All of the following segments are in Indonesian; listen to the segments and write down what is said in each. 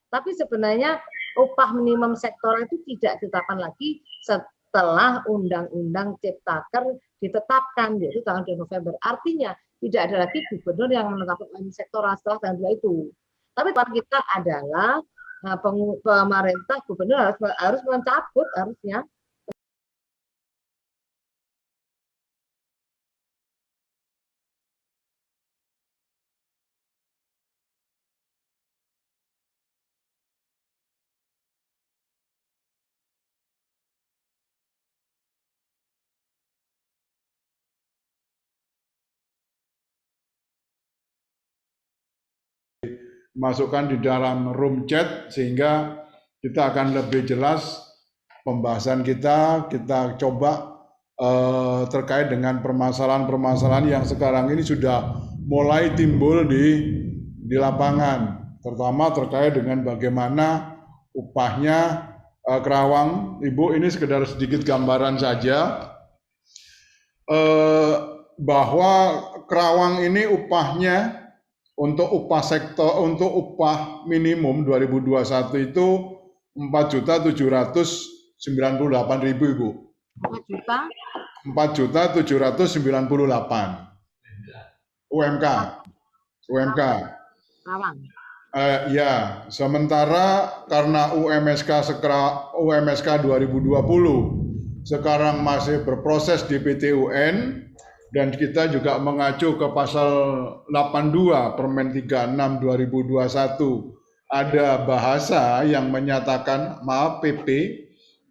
Tapi sebenarnya upah minimum sektoral itu tidak ditetapkan lagi setelah Undang-Undang Ciptaker ditetapkan, yaitu tanggal 2 November. Artinya tidak ada lagi gubernur yang menetapkan upah sektoral setelah tanggal 2 itu. Tapi kita adalah pemerintah, gubernur harus mencabut harusnya. Masukkan di dalam room chat sehingga kita akan lebih jelas pembahasan kita coba terkait dengan permasalahan-permasalahan yang sekarang ini sudah mulai timbul di lapangan, terutama terkait dengan bagaimana upahnya Kerawang. Ibu, ini sekedar sedikit gambaran saja bahwa Kerawang ini upahnya untuk upah sektor, untuk upah minimum 2021 itu 4.798.000, Ibu. 4.798 UMK. Ya, sementara karena UMSK 2020 sekarang masih berproses di PT UN, dan kita juga mengacu ke pasal 82 Permen 36 2021, ada bahasa yang menyatakan, PP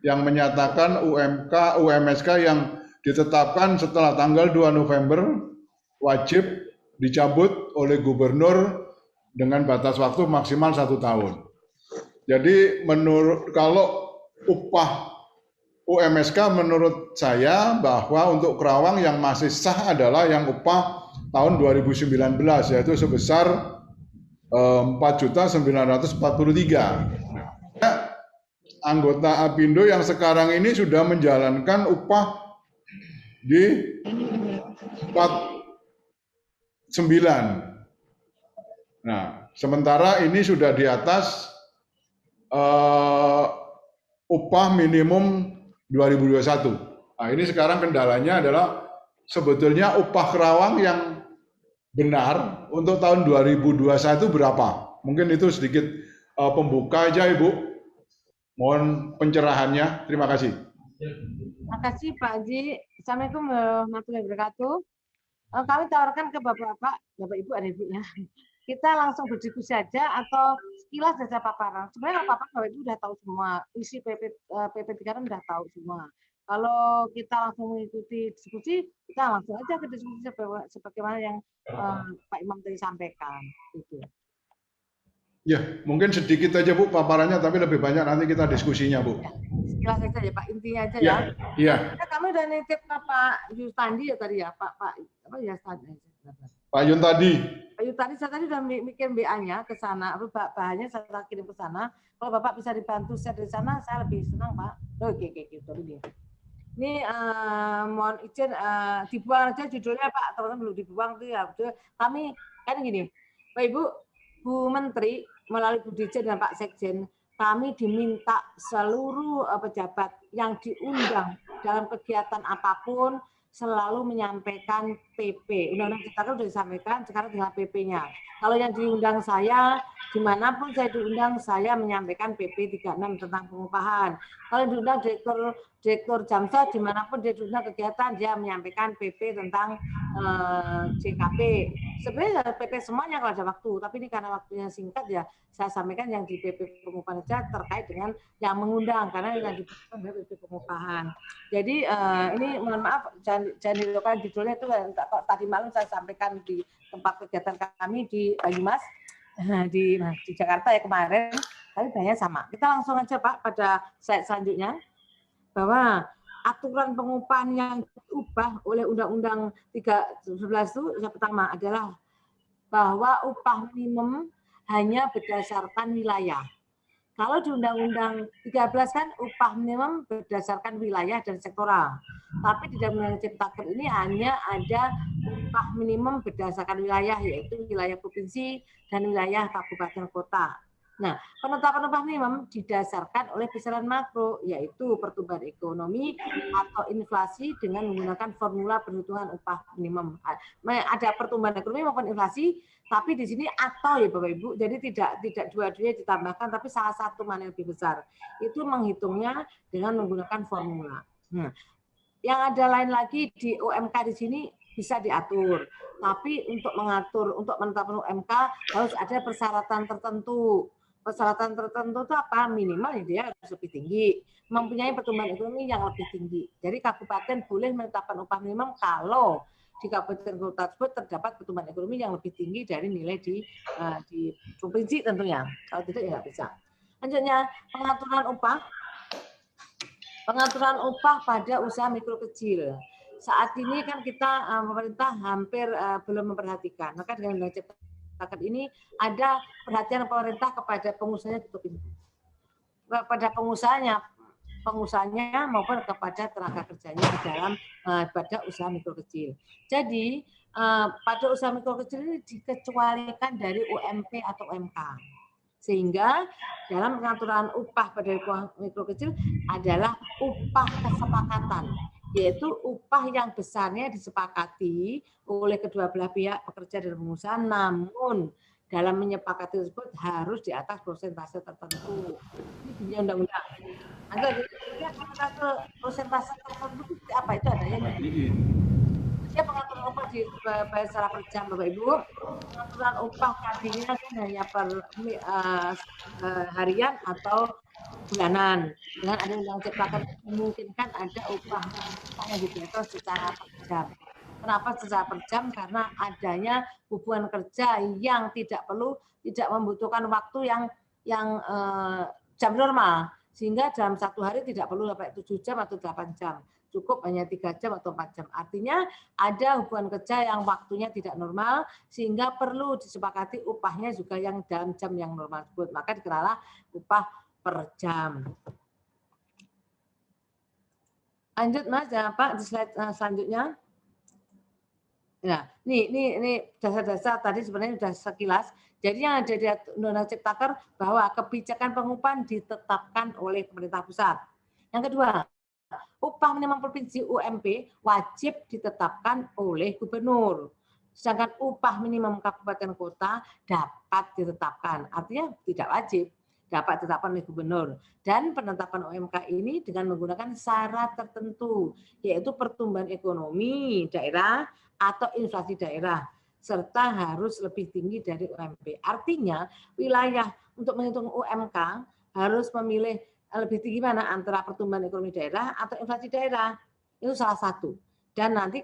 yang menyatakan UMSK yang ditetapkan setelah tanggal 2 November wajib dicabut oleh gubernur dengan batas waktu maksimal 1 tahun. Jadi kalau upah UMSK menurut saya bahwa untuk Kerawang yang masih sah adalah yang upah tahun 2019, yaitu sebesar 4.943. Anggota Apindo yang sekarang ini sudah menjalankan upah di 49. Nah, sementara ini sudah di atas upah minimum 2021. Nah, ini sekarang kendalanya adalah sebetulnya upah Kerawang yang benar untuk tahun 2021 berapa? Mungkin itu sedikit pembuka aja, Ibu. Mohon pencerahannya. Terima kasih. Terima kasih Pak Haji. Assalamualaikum warahmatullahi wabarakatuh. Kami tawarkan ke Bapak-Bapak, Bapak Ibu ada Ibunya. Kita langsung berdiskusi saja atau sekilas saja paparan. Sebenarnya Bapak Ibu sudah tahu semua, isi PP3 kan sudah tahu semua. Kalau kita langsung mengikuti diskusi, kita langsung aja ke diskusi sebagaimana yang Pak Imam tadi sampaikan. Gitu. Ya, mungkin sedikit aja Bu paparannya, tapi lebih banyak nanti kita diskusinya Bu. Ya, sekilas saja ya Pak, intinya aja ya. Iya. Kami udah nitip Pak Yustandi ya tadi ya, Pak Yustandi. Pak Yuntadi. Pak Yuntadi, saya tadi udah bikin BA-nya ke sana, bahannya saya kirim ke sana. Kalau Bapak bisa dibantu share di sana, saya lebih senang Pak. Oke, gitu ini. Ini mohon izin dibuang aja judulnya Pak, teman-teman belum dibuang tuh ya. Kami kan gini, Pak Ibu, Bu Menteri melalui Bu Dirjen dan Pak Sekjen, kami diminta seluruh pejabat yang diundang dalam kegiatan apapun selalu menyampaikan PP. Undang-Undang Ciptaker sudah disampaikan, sekarang tinggal PP-nya. Kalau yang diundang saya, dimanapun saya diundang, saya menyampaikan PP 36 tentang pengupahan. Kalau diundang Direktur Jamsat, dimanapun dia diundang kegiatan, dia menyampaikan PP tentang JKP. Sebenarnya PP semuanya kalau ada waktu, tapi ini karena waktunya singkat ya, saya sampaikan yang di PP pengupahan saja terkait dengan yang mengundang, karena yang dibutuhkan adalah PP pengupahan. Jadi ini mohon maaf, jangan dilupakan judulnya itu tadi malam saya sampaikan di tempat kegiatan kami di Banyumas, di Jakarta ya kemarin, tapi banyak sama. Kita langsung aja Pak pada slide selanjutnya, bahwa aturan pengupahan yang diubah oleh Undang-Undang 311 itu yang pertama adalah bahwa upah minimum hanya berdasarkan wilayah. Kalau di Undang-Undang 13 kan upah minimum berdasarkan wilayah dan sektoral. Tapi di dalam Undang-Undang Ciptaker ini hanya ada upah minimum berdasarkan wilayah, yaitu wilayah provinsi dan wilayah kabupaten kota. Nah, penetapan upah minimum didasarkan oleh besaran makro, yaitu pertumbuhan ekonomi atau inflasi dengan menggunakan formula perhitungan upah minimum. Ada pertumbuhan ekonomi maupun inflasi, tapi di sini atau ya Bapak Ibu, jadi tidak dua-duanya ditambahkan, tapi salah satu mana yang lebih besar. Itu menghitungnya dengan menggunakan formula. Yang ada lain lagi di UMK di sini bisa diatur, tapi untuk menetapkan UMK harus ada persyaratan tertentu. Persyaratan tertentu itu apa? Minimal dia harus lebih tinggi, mempunyai pertumbuhan ekonomi yang lebih tinggi. Jadi kabupaten boleh menetapkan upah minimum kalau di kabupaten kota tersebut terdapat pertumbuhan ekonomi yang lebih tinggi dari nilai di provinsi tentunya. Kalau tidak ya nggak bisa. Lanjutnya pengaturan upah pada usaha mikro kecil. Saat ini kan kita pemerintah hampir belum memperhatikan. Maka dengan Undang Ciptaker ini ada perhatian pemerintah kepada pengusahanya kepada pengusahanya maupun kepada tenaga kerjanya di dalam pada usaha mikro kecil. Jadi pada usaha mikro kecil ini dikecualikan dari UMP atau UMK. Sehingga dalam pengaturan upah pada mikro kecil adalah upah kesepakatan, yaitu upah yang besarnya disepakati oleh kedua belah pihak pekerja dan pengusaha, namun dalam menyepakati tersebut harus di atas persentase tertentu. Ini bunyi undang-undang. Ada persentase tertentu apa itu adanya? Dia pengaturan upah dibayar secara per jam, Bapak Ibu. Pengaturan upah tadinya kan hanya per harian atau bulanan. Dengan ada Undang Ciptaker memungkinkan ada upah yang diatur secara per jam. Kenapa secara per jam? Karena adanya hubungan kerja yang tidak membutuhkan waktu yang jam normal, sehingga dalam satu hari tidak perlu sampai 7 jam atau 8 jam. Cukup hanya 3 jam atau 4 jam. Artinya ada hubungan kerja yang waktunya tidak normal, sehingga perlu disepakati upahnya juga yang dalam jam yang normal tersebut. Maka dikenalah upah per jam. Lanjut Mas, jangan Pak, di slide selanjutnya. Nah, ini dasar-dasar tadi sebenarnya sudah sekilas. Jadi yang ada di Undang-Undang Ciptaker bahwa kebijakan pengupahan ditetapkan oleh pemerintah pusat. Yang kedua, upah minimum provinsi UMP wajib ditetapkan oleh gubernur. Sedangkan upah minimum kabupaten kota dapat ditetapkan. Artinya tidak wajib, dapat ditetapkan oleh gubernur. Dan penetapan UMK ini dengan menggunakan syarat tertentu, yaitu pertumbuhan ekonomi daerah atau inflasi daerah, serta harus lebih tinggi dari UMP. Artinya wilayah untuk menghitung UMK harus memilih lebih tinggi mana antara pertumbuhan ekonomi daerah atau inflasi daerah. Itu salah satu. Dan nanti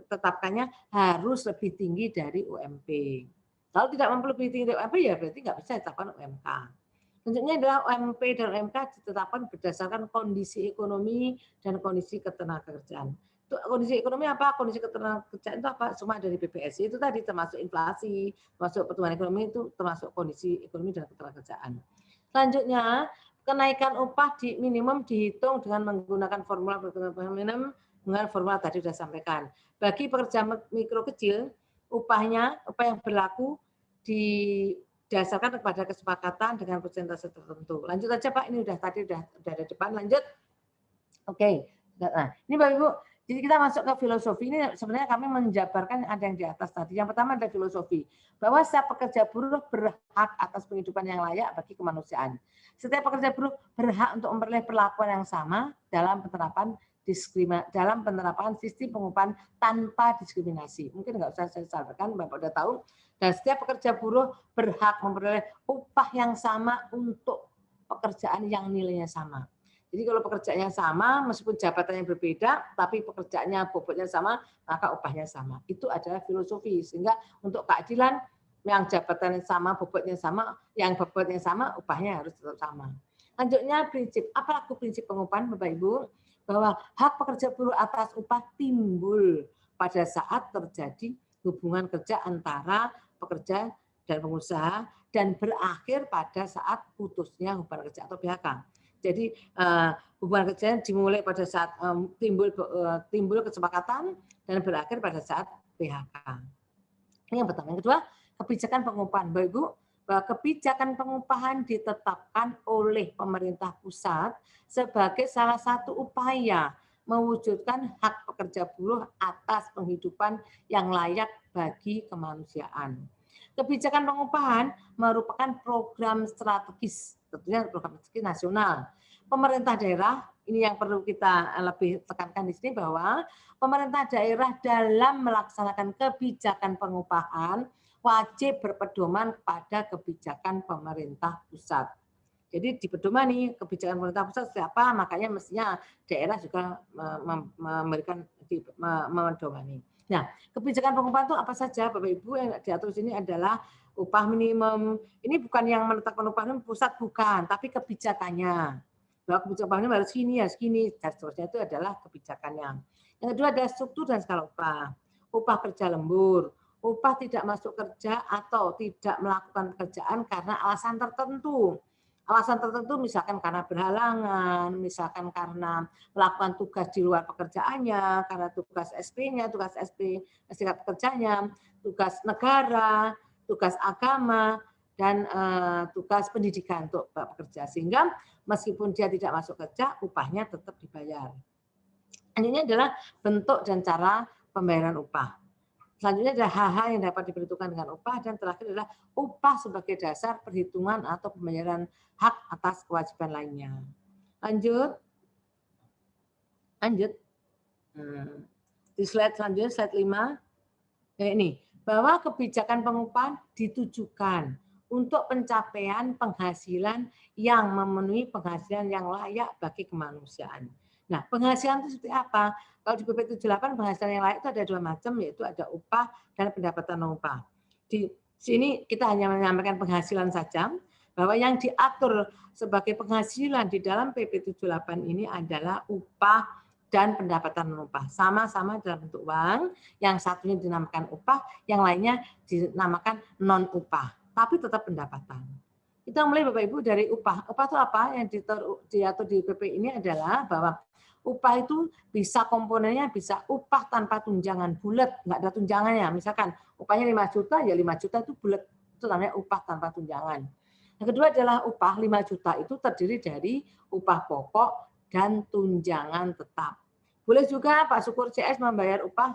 tetapkannya harus lebih tinggi dari UMP. Kalau tidak mampu lebih tinggi dari UMP ya berarti nggak bisa ditetapkan UMK. Tentunya adalah UMP dan UMK ditetapkan berdasarkan kondisi ekonomi dan kondisi ketenagakerjaan. Kondisi ekonomi apa? Kondisi ketenagakerjaan itu apa? Semua dari BPS itu tadi termasuk inflasi, termasuk pertumbuhan ekonomi itu termasuk kondisi ekonomi dan ketenagakerjaan. Selanjutnya, kenaikan upah di minimum dihitung dengan menggunakan formula minimum dengan formula tadi sudah sampaikan. Bagi pekerja mikro kecil, upah yang berlaku didasarkan kepada kesepakatan dengan persentase tertentu. Lanjut aja Pak, ini udah ada depan, lanjut. Oke. Nah, ini Bapak Ibu, jadi kita masuk ke filosofi. Ini sebenarnya kami menjabarkan ada yang di atas tadi. Yang pertama ada filosofi, bahwa setiap pekerja buruh berhak atas penghidupan yang layak bagi kemanusiaan. Setiap pekerja buruh berhak untuk memperoleh perlakuan yang sama dalam penerapan sistem pengupahan tanpa diskriminasi. Mungkin nggak usah saya sampaikan, Bapak udah tahu. Dan setiap pekerja buruh berhak memperoleh upah yang sama untuk pekerjaan yang nilainya sama. Jadi kalau pekerjaannya sama, meskipun jabatannya berbeda, tapi pekerjaannya bobotnya sama, maka upahnya sama. Itu adalah filosofi. Sehingga untuk keadilan, yang jabatannya sama, bobotnya sama, yang bobotnya sama, upahnya harus tetap sama. Lanjutnya prinsip. Apa laku prinsip pengupahan, Bapak Ibu? Bahwa hak pekerja buruh atas upah timbul pada saat terjadi hubungan kerja antara pekerja dan pengusaha dan berakhir pada saat putusnya hubungan kerja atau PHK. Jadi hubungan kerja dimulai pada saat timbul kesepakatan dan berakhir pada saat PHK. Ini yang pertama. Yang kedua, kebijakan pengupahan. Bapak Ibu, bahwa kebijakan pengupahan ditetapkan oleh pemerintah pusat sebagai salah satu upaya mewujudkan hak pekerja buruh atas penghidupan yang layak bagi kemanusiaan. Kebijakan pengupahan merupakan program strategis, tentunya program strategis nasional. Pemerintah daerah, ini yang perlu kita lebih tekankan di sini bahwa pemerintah daerah dalam melaksanakan kebijakan pengupahan wajib berpedoman pada kebijakan pemerintah pusat. Jadi dipedomani kebijakan pemerintah pusat siapa, makanya mestinya daerah juga memberikan memedomani. Nah, kebijakan pengupahan itu apa saja, Bapak Ibu, yang diatur di sini adalah upah minimum. Ini bukan yang menetapkan upah minimum pusat, bukan, tapi kebijakannya. Bahwa kebijakan ini harus segini ya segini, dan seterusnya itu adalah kebijakannya. Yang kedua adalah struktur dan skala upah. Upah kerja lembur, upah tidak masuk kerja atau tidak melakukan pekerjaan karena alasan tertentu. Alasan tertentu misalkan karena berhalangan, misalkan karena melakukan tugas di luar pekerjaannya, karena tugas SP-nya, tugas SP serikat pekerjanya, tugas negara, tugas agama, dan tugas pendidikan untuk pekerja. Sehingga meskipun dia tidak masuk kerja, upahnya tetap dibayar. Ini adalah bentuk dan cara pembayaran upah. Selanjutnya adalah hal-hal yang dapat diperhitungkan dengan upah, dan terakhir adalah upah sebagai dasar perhitungan atau pembayaran hak atas kewajiban lainnya. Lanjut. Di slide selanjutnya, slide 5. Ini, bahwa kebijakan pengupahan ditujukan untuk pencapaian penghasilan yang memenuhi penghasilan yang layak bagi kemanusiaan. Nah, penghasilan itu seperti apa? Kalau di PP 78 penghasilan yang layak itu ada dua macam, yaitu ada upah dan pendapatan non upah. Di sini kita hanya menyampaikan penghasilan saja, bahwa yang diatur sebagai penghasilan di dalam PP 78 ini adalah upah dan pendapatan non upah. Sama-sama dalam bentuk uang, yang satunya dinamakan upah, yang lainnya dinamakan non upah, tapi tetap pendapatan. Kita mulai Bapak Ibu dari upah. Upah itu apa? Yang diatur di PP ini adalah bahwa upah itu bisa komponennya bisa upah tanpa tunjangan bulat, nggak ada tunjangannya. Misalkan upahnya 5 juta, ya 5 juta itu bulat, itu namanya upah tanpa tunjangan. Yang kedua adalah upah 5 juta itu terdiri dari upah pokok dan tunjangan tetap. Boleh juga Pak Syukur CS membayar upah,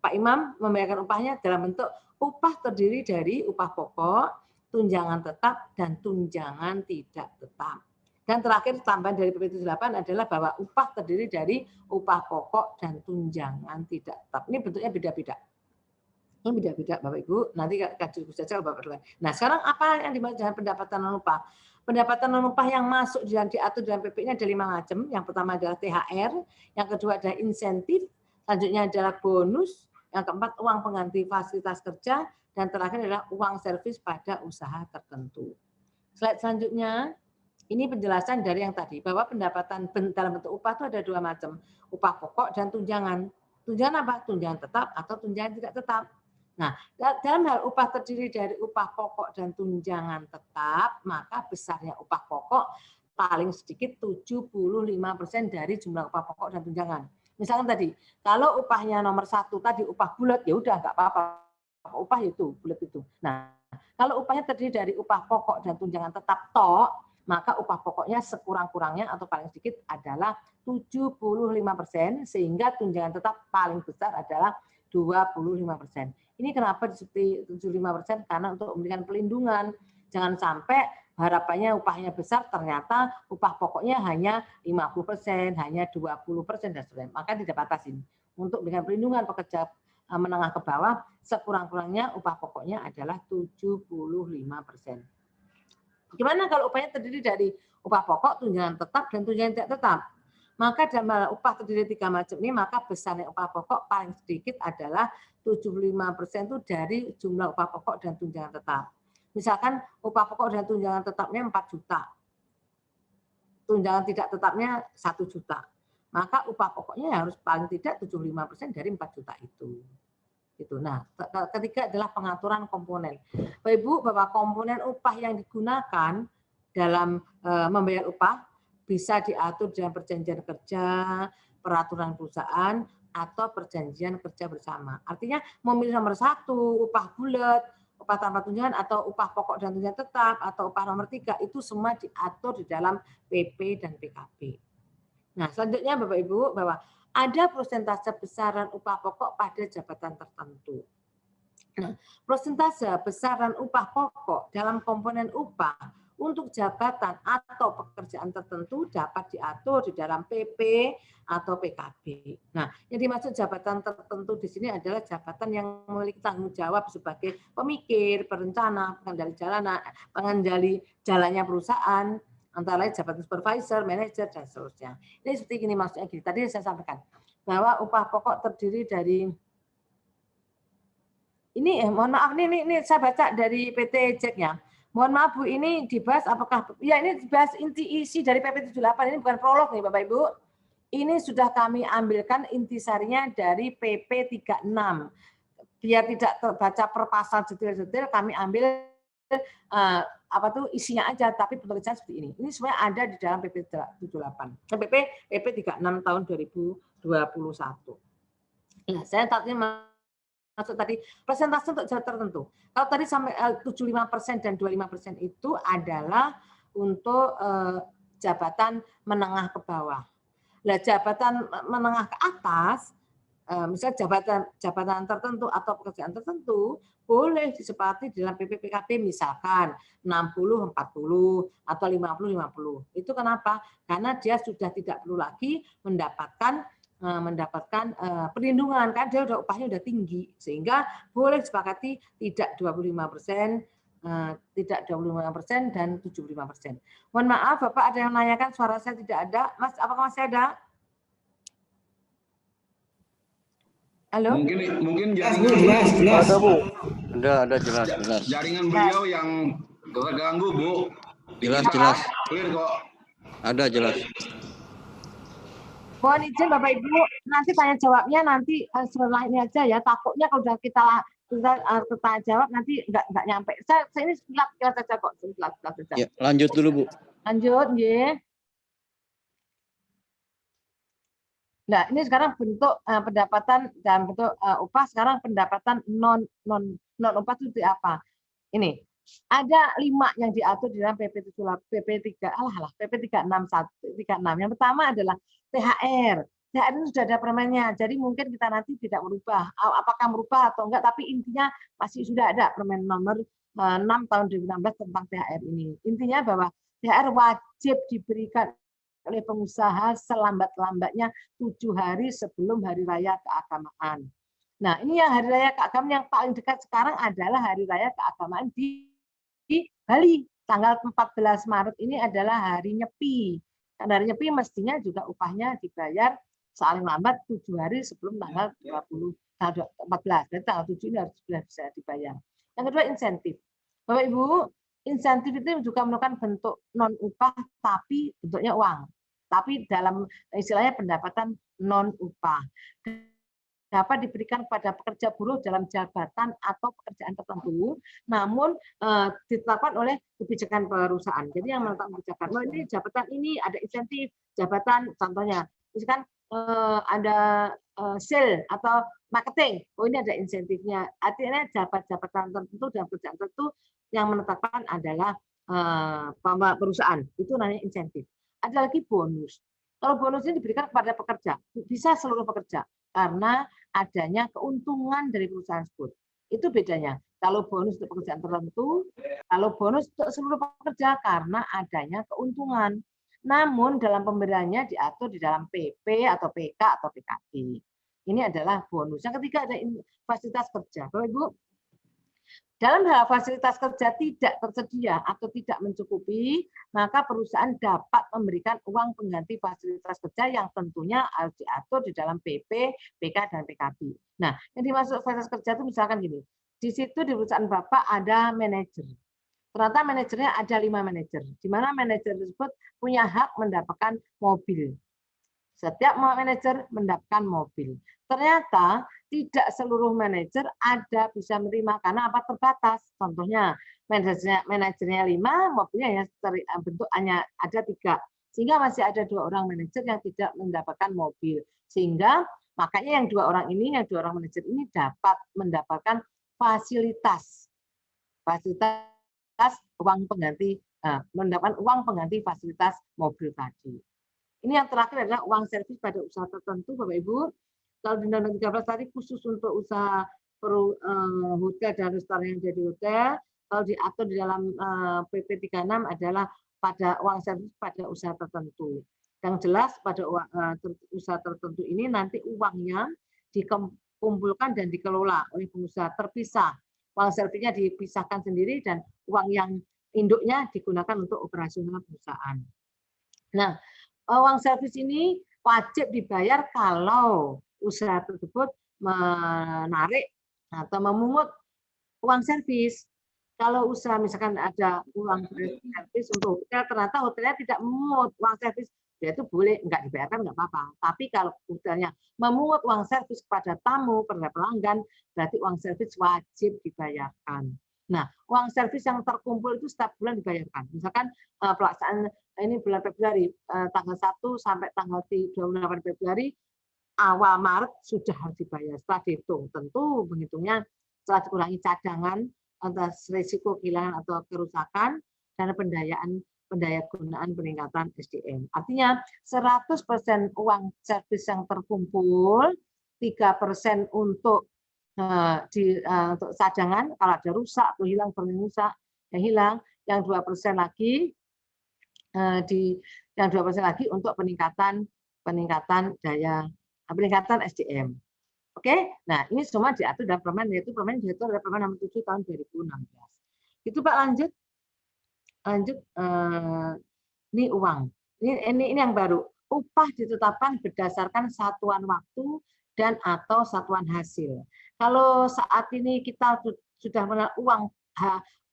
Pak Imam membayarkan upahnya dalam bentuk upah terdiri dari upah pokok, tunjangan tetap, dan tunjangan tidak tetap. Dan terakhir tambahan dari PP 78 adalah bahwa upah terdiri dari upah pokok dan tunjangan tidak tetap. Ini bentuknya beda-beda. Ini beda-beda Bapak Ibu, nanti kaji saja Bapak Ibu. Nah, sekarang apa yang dimaksud dengan pendapatan non upah? Pendapatan non upah yang masuk dan diatur dalam PP ini ada 5 macam. Yang pertama adalah THR, yang kedua adalah insentif, selanjutnya adalah bonus, yang keempat uang pengganti fasilitas kerja, dan terakhir adalah uang servis pada usaha tertentu. Slide selanjutnya. Ini penjelasan dari yang tadi, bahwa pendapatan dalam bentuk upah itu ada 2 macam, upah pokok dan tunjangan. Tunjangan apa? Tunjangan tetap atau tunjangan tidak tetap. Nah, dalam hal upah terdiri dari upah pokok dan tunjangan tetap, maka besarnya upah pokok paling sedikit 75% dari jumlah upah pokok dan tunjangan. Misalkan tadi, kalau upahnya nomor 1 tadi upah bulat, ya udah nggak apa-apa, upah itu bulat itu. Nah, kalau upahnya terdiri dari upah pokok dan tunjangan tetap tok, maka upah pokoknya sekurang-kurangnya atau paling sedikit adalah 75%, sehingga tunjangan tetap paling besar adalah 25%. Ini kenapa disebut 75%? Karena untuk memberikan pelindungan. Jangan sampai harapannya upahnya besar, ternyata upah pokoknya hanya 50%, hanya 20%, dan sebagainya. Maka tidak batasin. Untuk memberikan pelindungan pekerja menengah ke bawah, sekurang-kurangnya upah pokoknya adalah 75%. Bagaimana kalau upahnya terdiri dari upah pokok, tunjangan tetap, dan tunjangan tidak tetap? Maka dalam upah terdiri 3 macam ini, maka besarnya upah pokok paling sedikit adalah 75% itu dari jumlah upah pokok dan tunjangan tetap. Misalkan upah pokok dan tunjangan tetapnya 4 juta. Tunjangan tidak tetapnya 1 juta. Maka upah pokoknya harus paling tidak 75% dari 4 juta itu. Gitu. Nah, ketiga adalah pengaturan komponen. Bapak Ibu, bahwa komponen upah yang digunakan dalam membayar upah bisa diatur dalam perjanjian kerja, peraturan perusahaan, atau perjanjian kerja bersama. Artinya memilih nomor 1 upah bulat, upah tanpa tunjangan atau upah pokok dan tunjangan tetap atau upah nomor 3 itu semua diatur di dalam PP dan PKB. Nah, selanjutnya Bapak Ibu bahwa ada persentase besaran upah pokok pada jabatan tertentu. Nah, persentase besaran upah pokok dalam komponen upah untuk jabatan atau pekerjaan tertentu dapat diatur di dalam PP atau PKB. Nah, yang dimaksud jabatan tertentu di sini adalah jabatan yang memiliki tanggung jawab sebagai pemikir, perencana, pengendali jalannya perusahaan, antara lain jabatan supervisor, manajer, dan seterusnya. Ini seperti ini maksudnya gini. Tadi saya sampaikan bahwa upah pokok terdiri dari mohon maaf ini saya baca dari PT Jack ya. Mohon maaf Bu, ini dibahas apakah ya ini dibahas inti isi dari PP 78 ini bukan prolog nih Bapak Ibu. Ini sudah kami ambilkan intisarinya dari PP 36. Biar tidak terbaca per pasal detail-detail kami ambil isinya aja tapi penulisan seperti ini. Ini sebenarnya ada di dalam PP 78. PP 36 tahun 2021. Nah, saya maksud tadi persentase untuk jabatan tertentu. Kalau tadi sampai 75% dan 25% itu adalah untuk jabatan menengah ke bawah. Nah, jabatan menengah ke atas, misalnya jabatan tertentu atau pekerjaan tertentu boleh disepakati dalam PPPKB misalkan 60-40 atau 50-50. Itu kenapa? Karena dia sudah tidak perlu lagi mendapatkan perlindungan kan dia upahnya udah tinggi sehingga boleh disepakati tidak 25%, tidak 25% dan 75%. Mohon maaf Bapak ada yang menanyakan suara saya tidak ada. Mas, apakah masih ada? Halo? Mungkin jaringan jelas. Ada, Bu. Ada jelas. Jaringan beliau yang terganggu, Bu. Jelas. Clear kok. Ada jelas. Mohon izin Bapak Ibu, nanti tanya jawabnya nanti setelah ini aja ya. Takutnya kalau sudah kita tanya jawab nanti nggak nyampe. Saya ini sekilas saja kok. Sekilas saja. Ya, lanjut dulu Bu. Lanjut, ya. Nah, ini sekarang bentuk pendapatan dan bentuk upah sekarang pendapatan non upah itu seperti apa? Ini ada 5 yang diatur di dalam PP 3 PP 361 36. Yang pertama adalah THR. THR itu sudah ada permennya. Jadi mungkin kita nanti tidak merubah. Apakah merubah atau enggak, tapi intinya masih sudah ada permen nomor 6 tahun 2016 tentang THR ini. Intinya bahwa THR wajib diberikan oleh pengusaha selambat-lambatnya 7 hari sebelum hari raya keagamaan. Nah, ini yang hari raya keagamaan yang paling dekat sekarang adalah hari raya keagamaan di Bali. Tanggal 14 Maret ini adalah hari Nyepi. Dan hari Nyepi mestinya juga upahnya dibayar paling lambat 7 hari sebelum tanggal 14. Jadi tanggal 7 ini harus bisa dibayar. Yang kedua insentif. Bapak Ibu, insentif itu juga merupakan bentuk non upah tapi bentuknya uang. Tapi dalam istilahnya pendapatan non upah dapat diberikan kepada pekerja buruh dalam jabatan atau pekerjaan tertentu, namun ditetapkan oleh kebijakan perusahaan. Jadi yang menetapkan kebijakan, ini jabatan ini ada insentif, jabatan contohnya, misalkan ada sale atau marketing, ini ada insentifnya. Artinya jabatan tertentu dan pekerjaan tertentu yang menetapkan adalah perusahaan, itu namanya insentif. Ada lagi bonus. Kalau bonus ini diberikan kepada pekerja, bisa seluruh pekerja karena adanya keuntungan dari perusahaan tersebut. Itu bedanya. Kalau bonus untuk pekerjaan tertentu, kalau bonus untuk seluruh pekerja karena adanya keuntungan. Namun dalam pemberiannya diatur di dalam PP atau PK atau PKB. Ini adalah bonus. Yang ketiga ada fasilitas kerja. Bapak Ibu, dalam hal fasilitas kerja tidak tersedia atau tidak mencukupi, maka perusahaan dapat memberikan uang pengganti fasilitas kerja yang tentunya harus diatur di dalam PP, PK, dan PKB. Nah, yang dimaksud fasilitas kerja itu misalkan gini, di situ di perusahaan Bapak ada manajer. Ternyata manajernya ada 5 manajer, di mana manajer tersebut punya hak mendapatkan mobil. Setiap manajer mendapatkan mobil. Ternyata tidak seluruh manajer ada bisa menerima karena apa terbatas. Contohnya manajernya 5, mobilnya hanya bentuk hanya ada 3. Sehingga masih ada 2 orang manajer yang tidak mendapatkan mobil. Sehingga makanya yang 2 orang ini, yang 2 orang manajer ini dapat mendapatkan fasilitas fasilitas uang pengganti, mendapatkan uang pengganti fasilitas mobil tadi. Ini yang terakhir adalah uang servis pada usaha tertentu, Bapak Ibu. Kalau di Undang-Undang 13 tadi khusus untuk usaha hotel dan restoran yang jadi hotel, kalau diatur di dalam PP 36 adalah pada uang servis pada usaha tertentu. Yang jelas pada usaha tertentu ini nanti uangnya dikumpulkan dan dikelola oleh pengusaha terpisah. Uang servisnya dipisahkan sendiri dan uang yang induknya digunakan untuk operasional perusahaan. Nah, uang servis ini wajib dibayar kalau usaha tersebut menarik atau memungut uang servis. Kalau usaha misalkan ada uang servis untuk hotel, ternyata hotelnya tidak memungut uang servis, ya itu boleh nggak dibayarkan nggak apa-apa. Tapi kalau hotelnya memungut uang servis kepada tamu, kepada pelanggan, berarti uang servis wajib dibayarkan. Nah, uang servis yang terkumpul itu setiap bulan dibayarkan. Misalkan pelaksanaan ini bulan Februari, tanggal 1 sampai tanggal 28 Februari, awal Maret sudah harus dibayar. Setelah dihitung, tentu menghitungnya setelah dikurangi cadangan atas risiko kehilangan atau kerusakan dan pendaya gunaan peningkatan SDM. Artinya 100% uang servis yang terkumpul, 3% untuk untuk cadangan kalau ada rusak atau hilang rusak yang hilang, yang 2% lagi yang 2% lagi untuk peningkatan SDM. Oke, nah ini semua diatur dalam permen, yaitu permen diatur oleh Permen Nomor 7 tahun 2016. Itu Pak, lanjut ini uang. Ini yang baru. Upah ditetapkan berdasarkan satuan waktu dan atau satuan hasil. Kalau saat ini kita sudah mengenal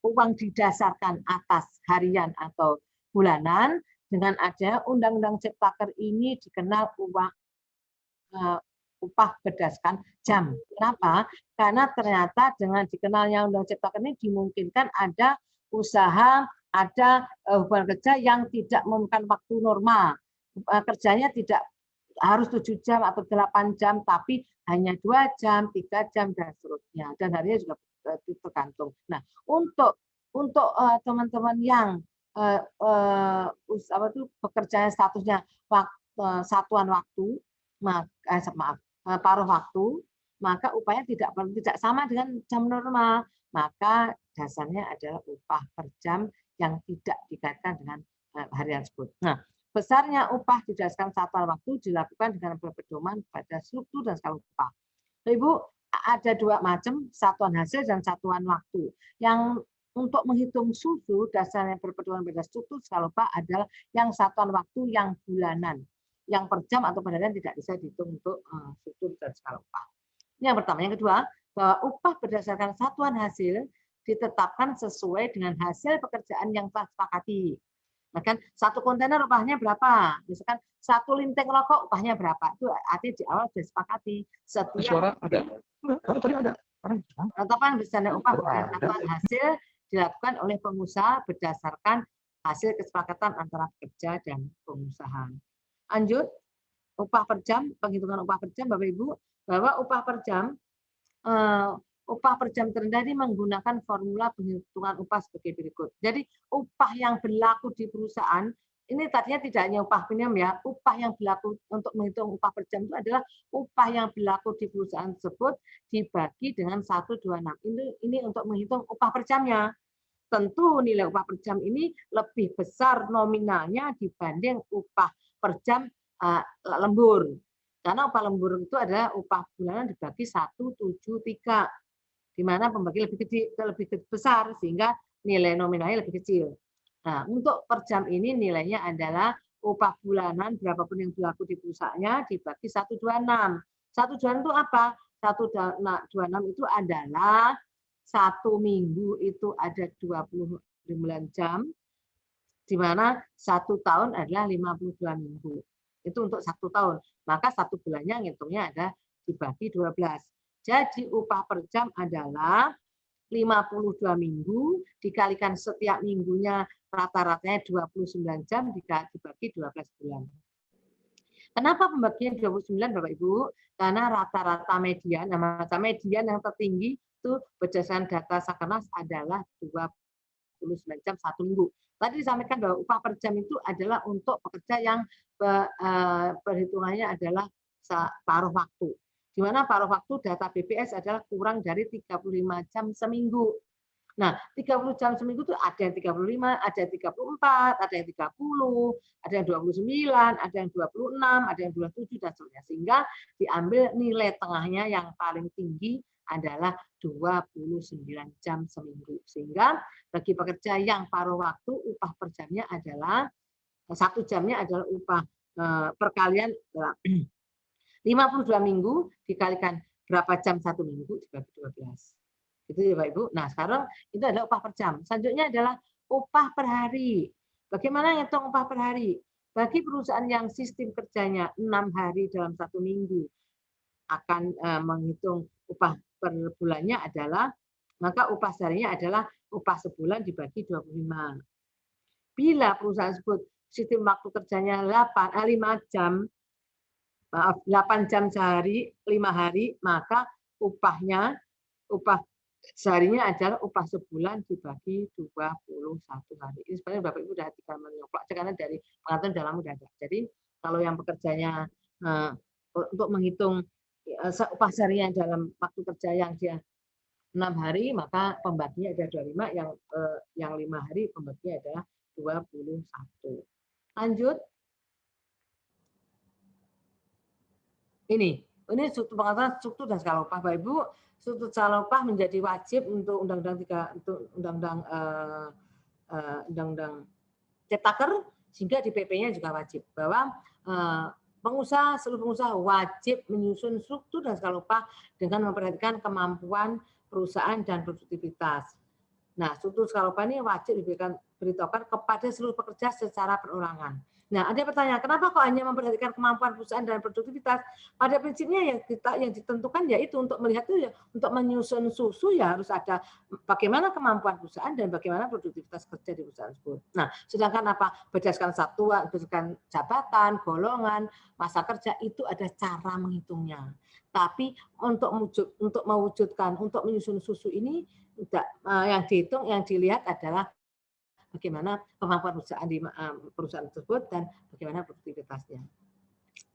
uang didasarkan atas harian atau bulanan, dengan adanya Undang-Undang Ciptaker ini dikenal upah berdasarkan jam. Kenapa? Karena ternyata dengan dikenalnya Undang Ciptaker ini dimungkinkan ada usaha, ada hubungan kerja yang tidak memakan waktu normal. Kerjanya tidak harus 7 jam atau 8 jam, tapi hanya 2 jam, 3 jam, dan seterusnya. Dan harinya juga tergantung. Nah, untuk teman-teman yang bekerja statusnya satuan waktu, paruh waktu, maka upahnya tidak sama dengan jam normal. Maka dasarnya adalah upah per jam yang tidak dikaitkan dengan harian tersebut. Nah, besarnya upah didasarkan satuan waktu dilakukan dengan berpedoman pada struktur dan skala upah. Ibu, ada 2 macam, satuan hasil dan satuan waktu. Yang untuk menghitung susu dasarnya berpedoman pada struktur skala upah adalah yang satuan waktu yang bulanan. Yang per jam atau per harian tidak bisa dihitung untuk struktur dan skala upah. Ini yang pertama. Yang kedua, bahwa upah berdasarkan satuan hasil ditetapkan sesuai dengan hasil pekerjaan yang telah disepakati. Nah, kan satu kontainer upahnya berapa? Misalkan 1 linting rokok upahnya berapa? Itu artinya di awal sudah disepakati. Setiap suara ada. Tadi ada. penetapan besaran upah berdasarkan satuan hasil dilakukan oleh pengusaha berdasarkan hasil kesepakatan antara pekerja dan pengusaha. Lanjut, upah per jam, penghitungan upah per jam, Bapak Ibu, bahwa upah per jam terendah ini menggunakan formula penghitungan upah sebagai berikut. Jadi upah yang berlaku di perusahaan ini tadinya tidak hanya upah minimum ya, upah yang berlaku untuk menghitung upah per jam itu adalah upah yang berlaku di perusahaan tersebut dibagi dengan 126. Ini untuk menghitung upah per jamnya. Tentu nilai upah per jam ini lebih besar nominalnya dibanding upah per jam lembur. Karena upah lembur itu adalah upah bulanan dibagi 173, di mana pembagi lebih besar sehingga nilai nominalnya lebih kecil. Nah, untuk per jam ini nilainya adalah upah bulanan berapapun yang berlaku di perusahaannya dibagi 126. 126 itu apa? 126 itu adalah 1 minggu itu ada 29 jam, di mana 1 tahun adalah 52 minggu. Itu untuk 1 tahun. Maka 1 bulannya ngitungnya ada dibagi 12. Jadi upah per jam adalah 52 minggu dikalikan setiap minggunya rata-ratanya 29 jam dibagi 12 bulan. Kenapa pembagian 29 Bapak Ibu? Karena rata-rata median, median yang tertinggi itu berdasarkan data Sakernas adalah 29 jam 1 minggu. Tadi disampaikan bahwa upah per jam itu adalah untuk pekerja yang perhitungannya adalah paruh waktu. Di mana paruh waktu data BPS adalah kurang dari 35 jam seminggu. Nah, 30 jam seminggu itu ada yang 35, ada yang 34, ada yang 30, ada yang 29, ada yang 26, ada yang 27, dan seterusnya. Sehingga diambil nilai tengahnya yang paling tinggi adalah 29 jam seminggu. Sehingga bagi pekerja yang paruh waktu, upah per jamnya adalah, 1 jamnya adalah upah perkalian 52 minggu dikalikan berapa jam 1 minggu dibagi 12. Gitu ya Pak Ibu. Nah, sekarang itu adalah upah per jam. Selanjutnya adalah upah per hari. Bagaimana ngitung upah per hari? Bagi perusahaan yang sistem kerjanya 6 hari dalam 1 minggu akan menghitung upah per bulannya adalah, maka upah seharinya adalah upah sebulan dibagi 25. Bila perusahaan tersebut sistem waktu kerjanya 5 jam, maaf, 8 jam sehari, 5 hari, maka upah seharinya adalah upah sebulan dibagi 21 hari. Ini sebenarnya Bapak Ibu sudah tinggal menyoplak karena dari pengaturan dalam sudah ada. Jadi kalau yang bekerjanya untuk menghitung upah seharinya dalam waktu kerja yang dia 6 hari, maka pembaginya ada 25, yang 5 hari pembaginya adalah 21. Lanjut. Ini struktur pengaturan struktur dan skala upah, Bapak Ibu. Struktur skala upah menjadi wajib untuk undang-undang Ciptaker, sehingga di PP-nya juga wajib bahwa seluruh pengusaha wajib menyusun struktur dan skala upah dengan memperhatikan kemampuan perusahaan dan produktivitas. Nah, struktur skala upah ini wajib diberitahukan kepada seluruh pekerja secara perorangan. Nah, ada pertanyaan, kenapa kok hanya memperhatikan kemampuan perusahaan dan produktivitas? Pada prinsipnya yang ditentukan yaitu untuk melihat itu ya, untuk menyusun susu ya harus ada bagaimana kemampuan perusahaan dan bagaimana produktivitas kerja di perusahaan tersebut. Nah, sedangkan apa? Berdasarkan satuan, berdasarkan jabatan, golongan, masa kerja itu ada cara menghitungnya. Tapi untuk mewujudkan, untuk menyusun susu ini yang dihitung, yang dilihat adalah bagaimana kemampuan perusahaan di perusahaan tersebut dan bagaimana produktivitasnya.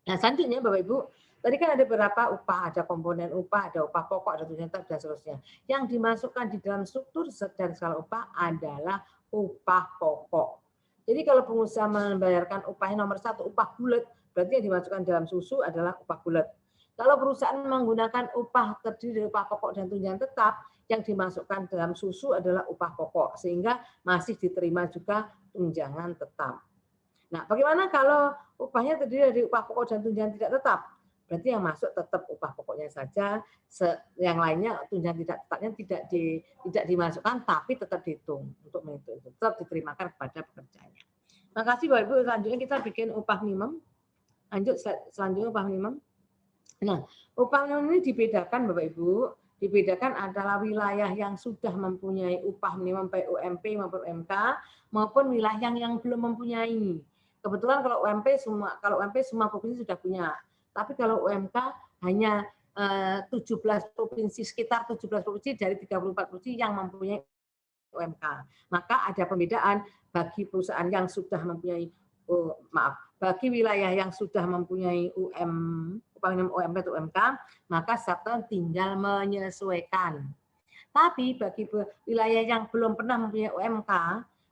Nah, selanjutnya Bapak Ibu, tadi kan ada beberapa upah, ada komponen upah, ada upah pokok, ada tunjangan tetap dan seterusnya. Yang dimasukkan di dalam struktur dan skala upah adalah upah pokok. Jadi kalau pengusaha membayarkan upahnya nomor 1 upah bulat, berarti yang dimasukkan dalam susu adalah upah bulat. Kalau perusahaan menggunakan upah terdiri dari upah pokok dan tunjangan tetap, yang dimasukkan dalam susu adalah upah pokok, sehingga masih diterima juga tunjangan tetap. Nah, bagaimana kalau upahnya terdiri dari upah pokok dan tunjangan tidak tetap? Berarti yang masuk tetap upah pokoknya saja, yang lainnya tunjangan tidak tetapnya tidak dimasukkan, tapi tetap dihitung untuk menghitung itu, tetap diterimakan kepada pekerjanya. Makasih Bapak Ibu. Selanjutnya kita bikin upah minimum. Lanjut selanjutnya upah minimum. Nah, upah minimum ini dibedakan Bapak Ibu. Dibedakan adalah wilayah yang sudah mempunyai upah minimum baik UMP maupun UMK, maupun wilayah yang belum mempunyai. Kebetulan kalau UMP semua provinsi sudah punya. Tapi kalau UMK hanya 17 provinsi, sekitar 17 provinsi dari 34 provinsi yang mempunyai UMK. Maka ada pembedaan bagi perusahaan yang sudah mempunyai bagi wilayah yang sudah mempunyai upah minimum UMP atau UMK, maka Sabton tinggal menyesuaikan. Tapi bagi wilayah yang belum pernah mempunyai UMK,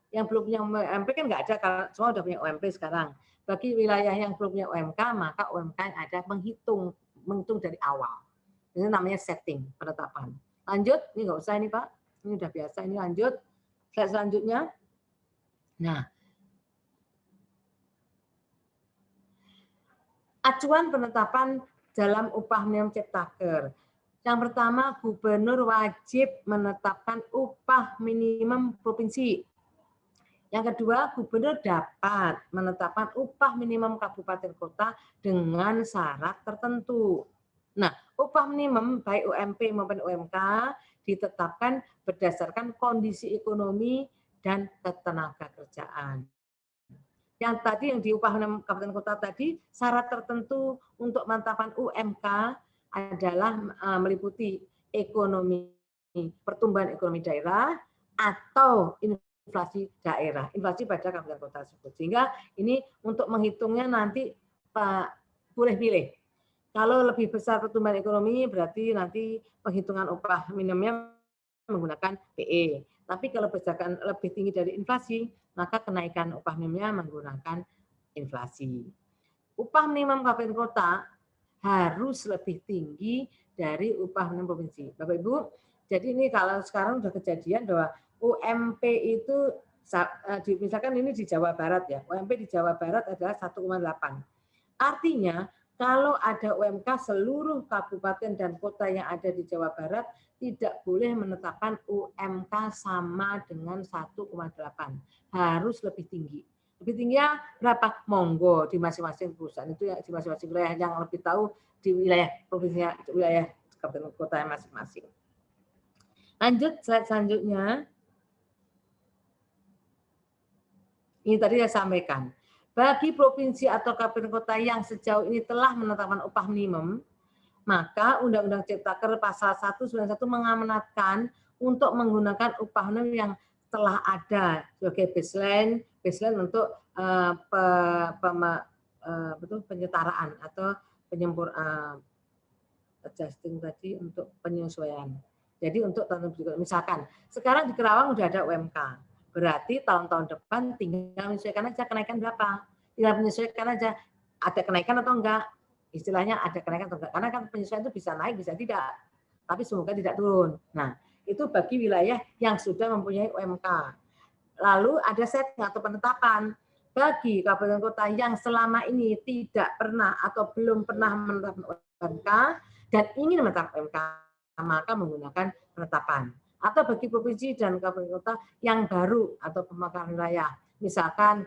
yang belum punya UMP kan nggak ada, kalau semua sudah punya UMP sekarang. Bagi wilayah yang belum punya UMK, maka UMK ada menghitung dari awal. Ini namanya setting, penetapan. Lanjut, ini nggak usah ini Pak, ini udah biasa, ini lanjut. Slide selanjutnya. Nah, acuan penetapan dalam upah minimum Ciptaker. Yang pertama, gubernur wajib menetapkan upah minimum provinsi. Yang kedua, gubernur dapat menetapkan upah minimum kabupaten kota dengan syarat tertentu. Nah, upah minimum baik UMP maupun UMK ditetapkan berdasarkan kondisi ekonomi dan ketenaga kerjaan. Yang tadi yang di upah minimum kabupaten kota tadi, syarat tertentu untuk menetapkan UMK adalah meliputi ekonomi pertumbuhan ekonomi daerah atau inflasi daerah, inflasi pada kabupaten kota tersebut. Sehingga ini untuk menghitungnya nanti Pak boleh pilih. Kalau lebih besar pertumbuhan ekonomi berarti nanti penghitungan upah minimumnya menggunakan PE. Tapi kalau berdasarkan lebih tinggi dari inflasi, maka kenaikan upah minimumnya menggunakan inflasi. Upah minimum kabupaten kota harus lebih tinggi dari upah minimum provinsi. Bapak Ibu, jadi ini kalau sekarang sudah kejadian bahwa UMP itu misalkan ini di Jawa Barat ya, UMP di Jawa Barat adalah 1,8. Artinya kalau ada UMK seluruh kabupaten dan kota yang ada di Jawa Barat tidak boleh menetapkan UMK sama dengan 1,8. Harus lebih tinggi. Lebih tingginya berapa? Monggo di masing-masing perusahaan itu ya, di masing-masing wilayah yang lebih tahu di wilayah provinsinya, wilayah kabupaten kota masing-masing. Lanjut slide selanjutnya. Ini tadi saya sampaikan. Bagi provinsi atau kabupaten kota yang sejauh ini telah menetapkan upah minimum, maka Undang-Undang Ciptaker pasal 191 mengamanatkan untuk menggunakan upah minimum yang telah ada sebagai baseline untuk penyetaraan atau adjusting tadi untuk penyesuaian. Jadi untuk misalkan sekarang di Kerawang sudah ada UMK. Berarti tahun-tahun depan tinggal menyesuaikan aja kenaikan berapa. Tinggal menyesuaikan aja ada kenaikan atau enggak. Istilahnya ada kenaikan atau enggak. Karena kan penyesuaian itu bisa naik, bisa tidak. Tapi semoga tidak turun. Nah, itu bagi wilayah yang sudah mempunyai UMK. Lalu ada setting atau penetapan. Bagi kabupaten kota yang selama ini tidak pernah atau belum pernah menetapkan UMK dan ingin menetapkan UMK, maka menggunakan penetapan. Atau bagi provinsi dan kabupaten kota yang baru atau pemekaran wilayah, misalkan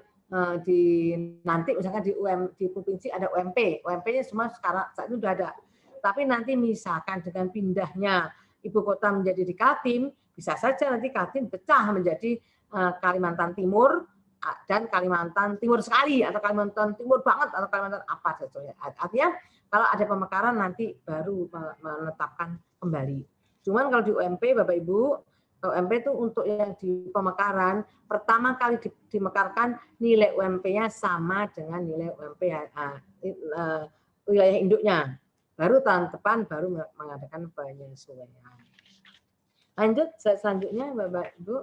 misalkan di provinsi ada UMP, UMP-nya semua sekarang saat ini sudah ada. Tapi nanti misalkan dengan pindahnya ibu kota menjadi di Kaltim, bisa saja nanti Kaltim pecah menjadi Kalimantan Timur dan Kalimantan Timur sekali atau Kalimantan Timur banget atau Kalimantan apa saja. Artinya kalau ada pemekaran nanti baru menetapkan kembali. Cuman kalau di UMP, Bapak Ibu, UMP itu untuk yang di pemekaran, pertama kali dimekarkan nilai UMP-nya sama dengan nilai UMP wilayah induknya. Baru tahun depan baru mengadakan penyesuaian. Lanjut, selanjutnya Bapak Ibu.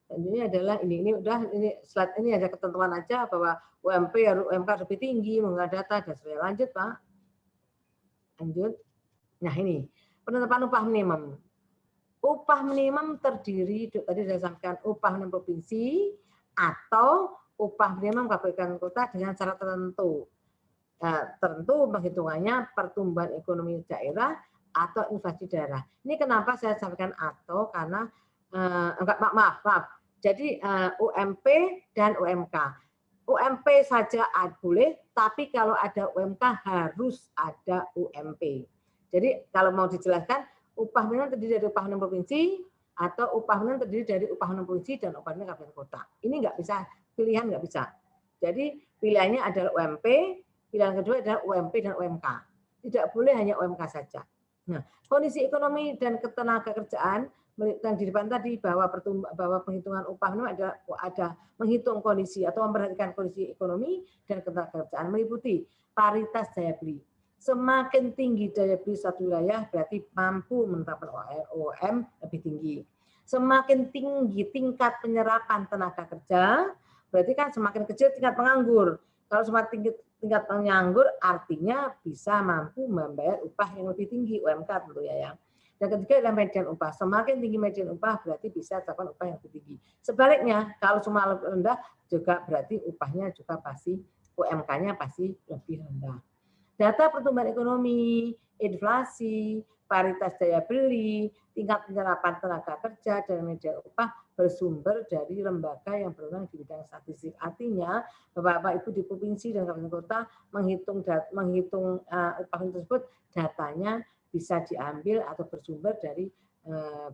Selanjutnya adalah ini slide ini ada ketentuan aja bahwa UMP lebih tinggi, menggunakan data dan sebagainya. Lanjut, Pak. Lanjut. Nah, ini penetapan upah minimum. Upah minimum terdiri, tadi saya sampaikan, upah minimum provinsi atau upah minimum kabupaten kota dengan syarat tertentu. Nah, tertentu penghitungannya pertumbuhan ekonomi daerah atau inflasi daerah. Ini kenapa saya sampaikan atau karena maaf. Jadi UMP dan UMK. UMP saja boleh, tapi kalau ada UMK harus ada UMP. Jadi kalau mau dijelaskan, upah minimum terdiri dari upah minimum provinsi atau upah minimum terdiri dari upah minimum provinsi dan upah minimum kabupaten kota. Ini nggak bisa, pilihan nggak bisa. Jadi pilihannya adalah UMP, pilihan kedua adalah UMP dan UMK. Tidak boleh hanya UMK saja. Nah, kondisi ekonomi dan ketenagakerjaan yang di depan tadi bahwa penghitungan upah minimum ada menghitung kondisi atau memperhatikan kondisi ekonomi dan ketenagakerjaan meliputi paritas daya beli. Semakin tinggi daya beli suatu wilayah berarti mampu menetapkan OM lebih tinggi. Semakin tinggi tingkat penyerapan tenaga kerja, berarti kan semakin kecil tingkat penganggur. Kalau semakin tinggi tingkat penganggur artinya bisa mampu membayar upah yang lebih tinggi, UMK tentu ya. Dan ketiga adalah median upah. Semakin tinggi median upah berarti bisa menetapkan upah yang lebih tinggi. Sebaliknya, kalau cuma rendah juga berarti upahnya juga pasti UMK-nya pasti lebih rendah. Data pertumbuhan ekonomi, inflasi, paritas daya beli, tingkat penyerapan tenaga kerja, dan median upah bersumber dari lembaga yang berwenang di bidang statistik. Artinya, Bapak Ibu di provinsi dan kabupaten kota menghitung upah tersebut, datanya bisa diambil atau bersumber dari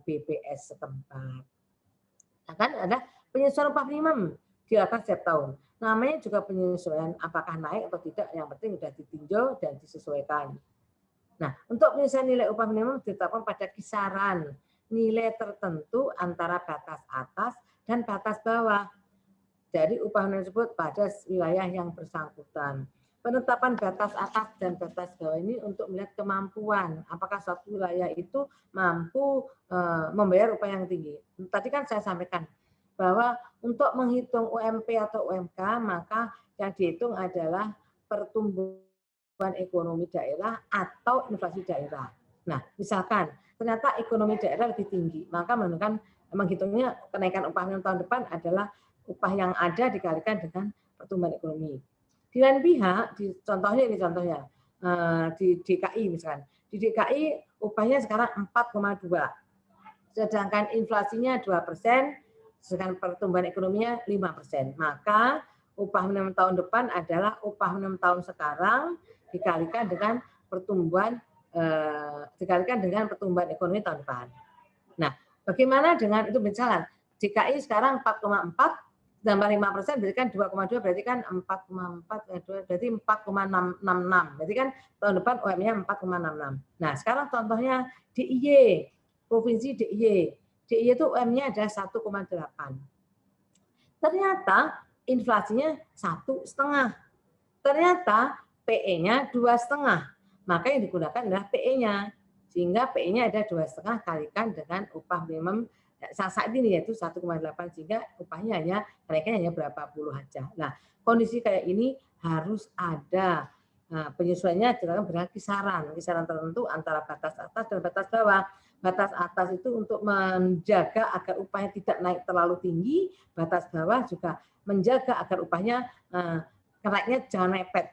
BPS setempat. Akan ada penyesuaian upah minimum dilakukan setiap tahun. Namanya juga penyesuaian apakah naik atau tidak, yang penting sudah ditinjau dan disesuaikan. Nah, untuk penyesuaian nilai upah minimum ditetapkan pada kisaran nilai tertentu antara batas atas dan batas bawah dari upah minimum tersebut pada wilayah yang bersangkutan. Penetapan batas atas dan batas bawah ini untuk melihat kemampuan, apakah suatu wilayah itu mampu membayar upah yang tinggi. Tadi kan saya sampaikan bahwa untuk menghitung UMP atau UMK, maka yang dihitung adalah pertumbuhan ekonomi daerah atau inflasi daerah. Nah, misalkan ternyata ekonomi daerah lebih tinggi, maka menghitungnya kenaikan upah minimum tahun depan adalah upah yang ada dikalikan dengan pertumbuhan ekonomi. Di lain pihak, contohnya di DKI misalkan, di DKI upahnya sekarang 4,2, sedangkan inflasinya 2%, sedangkan pertumbuhan ekonominya 5%. Maka upah minimum tahun depan adalah upah minimum tahun sekarang dikalikan dengan pertumbuhan ekonomi tahun depan. Nah, bagaimana dengan itu misalkan DKI sekarang 4,4 tambah 5% berarti kan 2,2 berarti kan 4,4 berarti 4,666 berarti kan tahun depan UMP-nya 4,66. Nah, sekarang contohnya DIY, provinsi DIY. DIY itu UMP-nya ada 1,8. Ternyata inflasinya 1,5. Ternyata PE-nya 2,5. Maka yang digunakan adalah PE-nya. Sehingga PE-nya ada 2,5 kalikan dengan upah minimum saat ini yaitu 1,8, sehingga upahnya kenaikannya hanya berapa puluh aja. Nah, kondisi kayak ini harus ada penyesuaiannya dengan kisaran tertentu antara batas atas dan batas bawah. Batas atas itu untuk menjaga agar upahnya tidak naik terlalu tinggi, batas bawah juga menjaga agar upahnya naiknya jangan mepet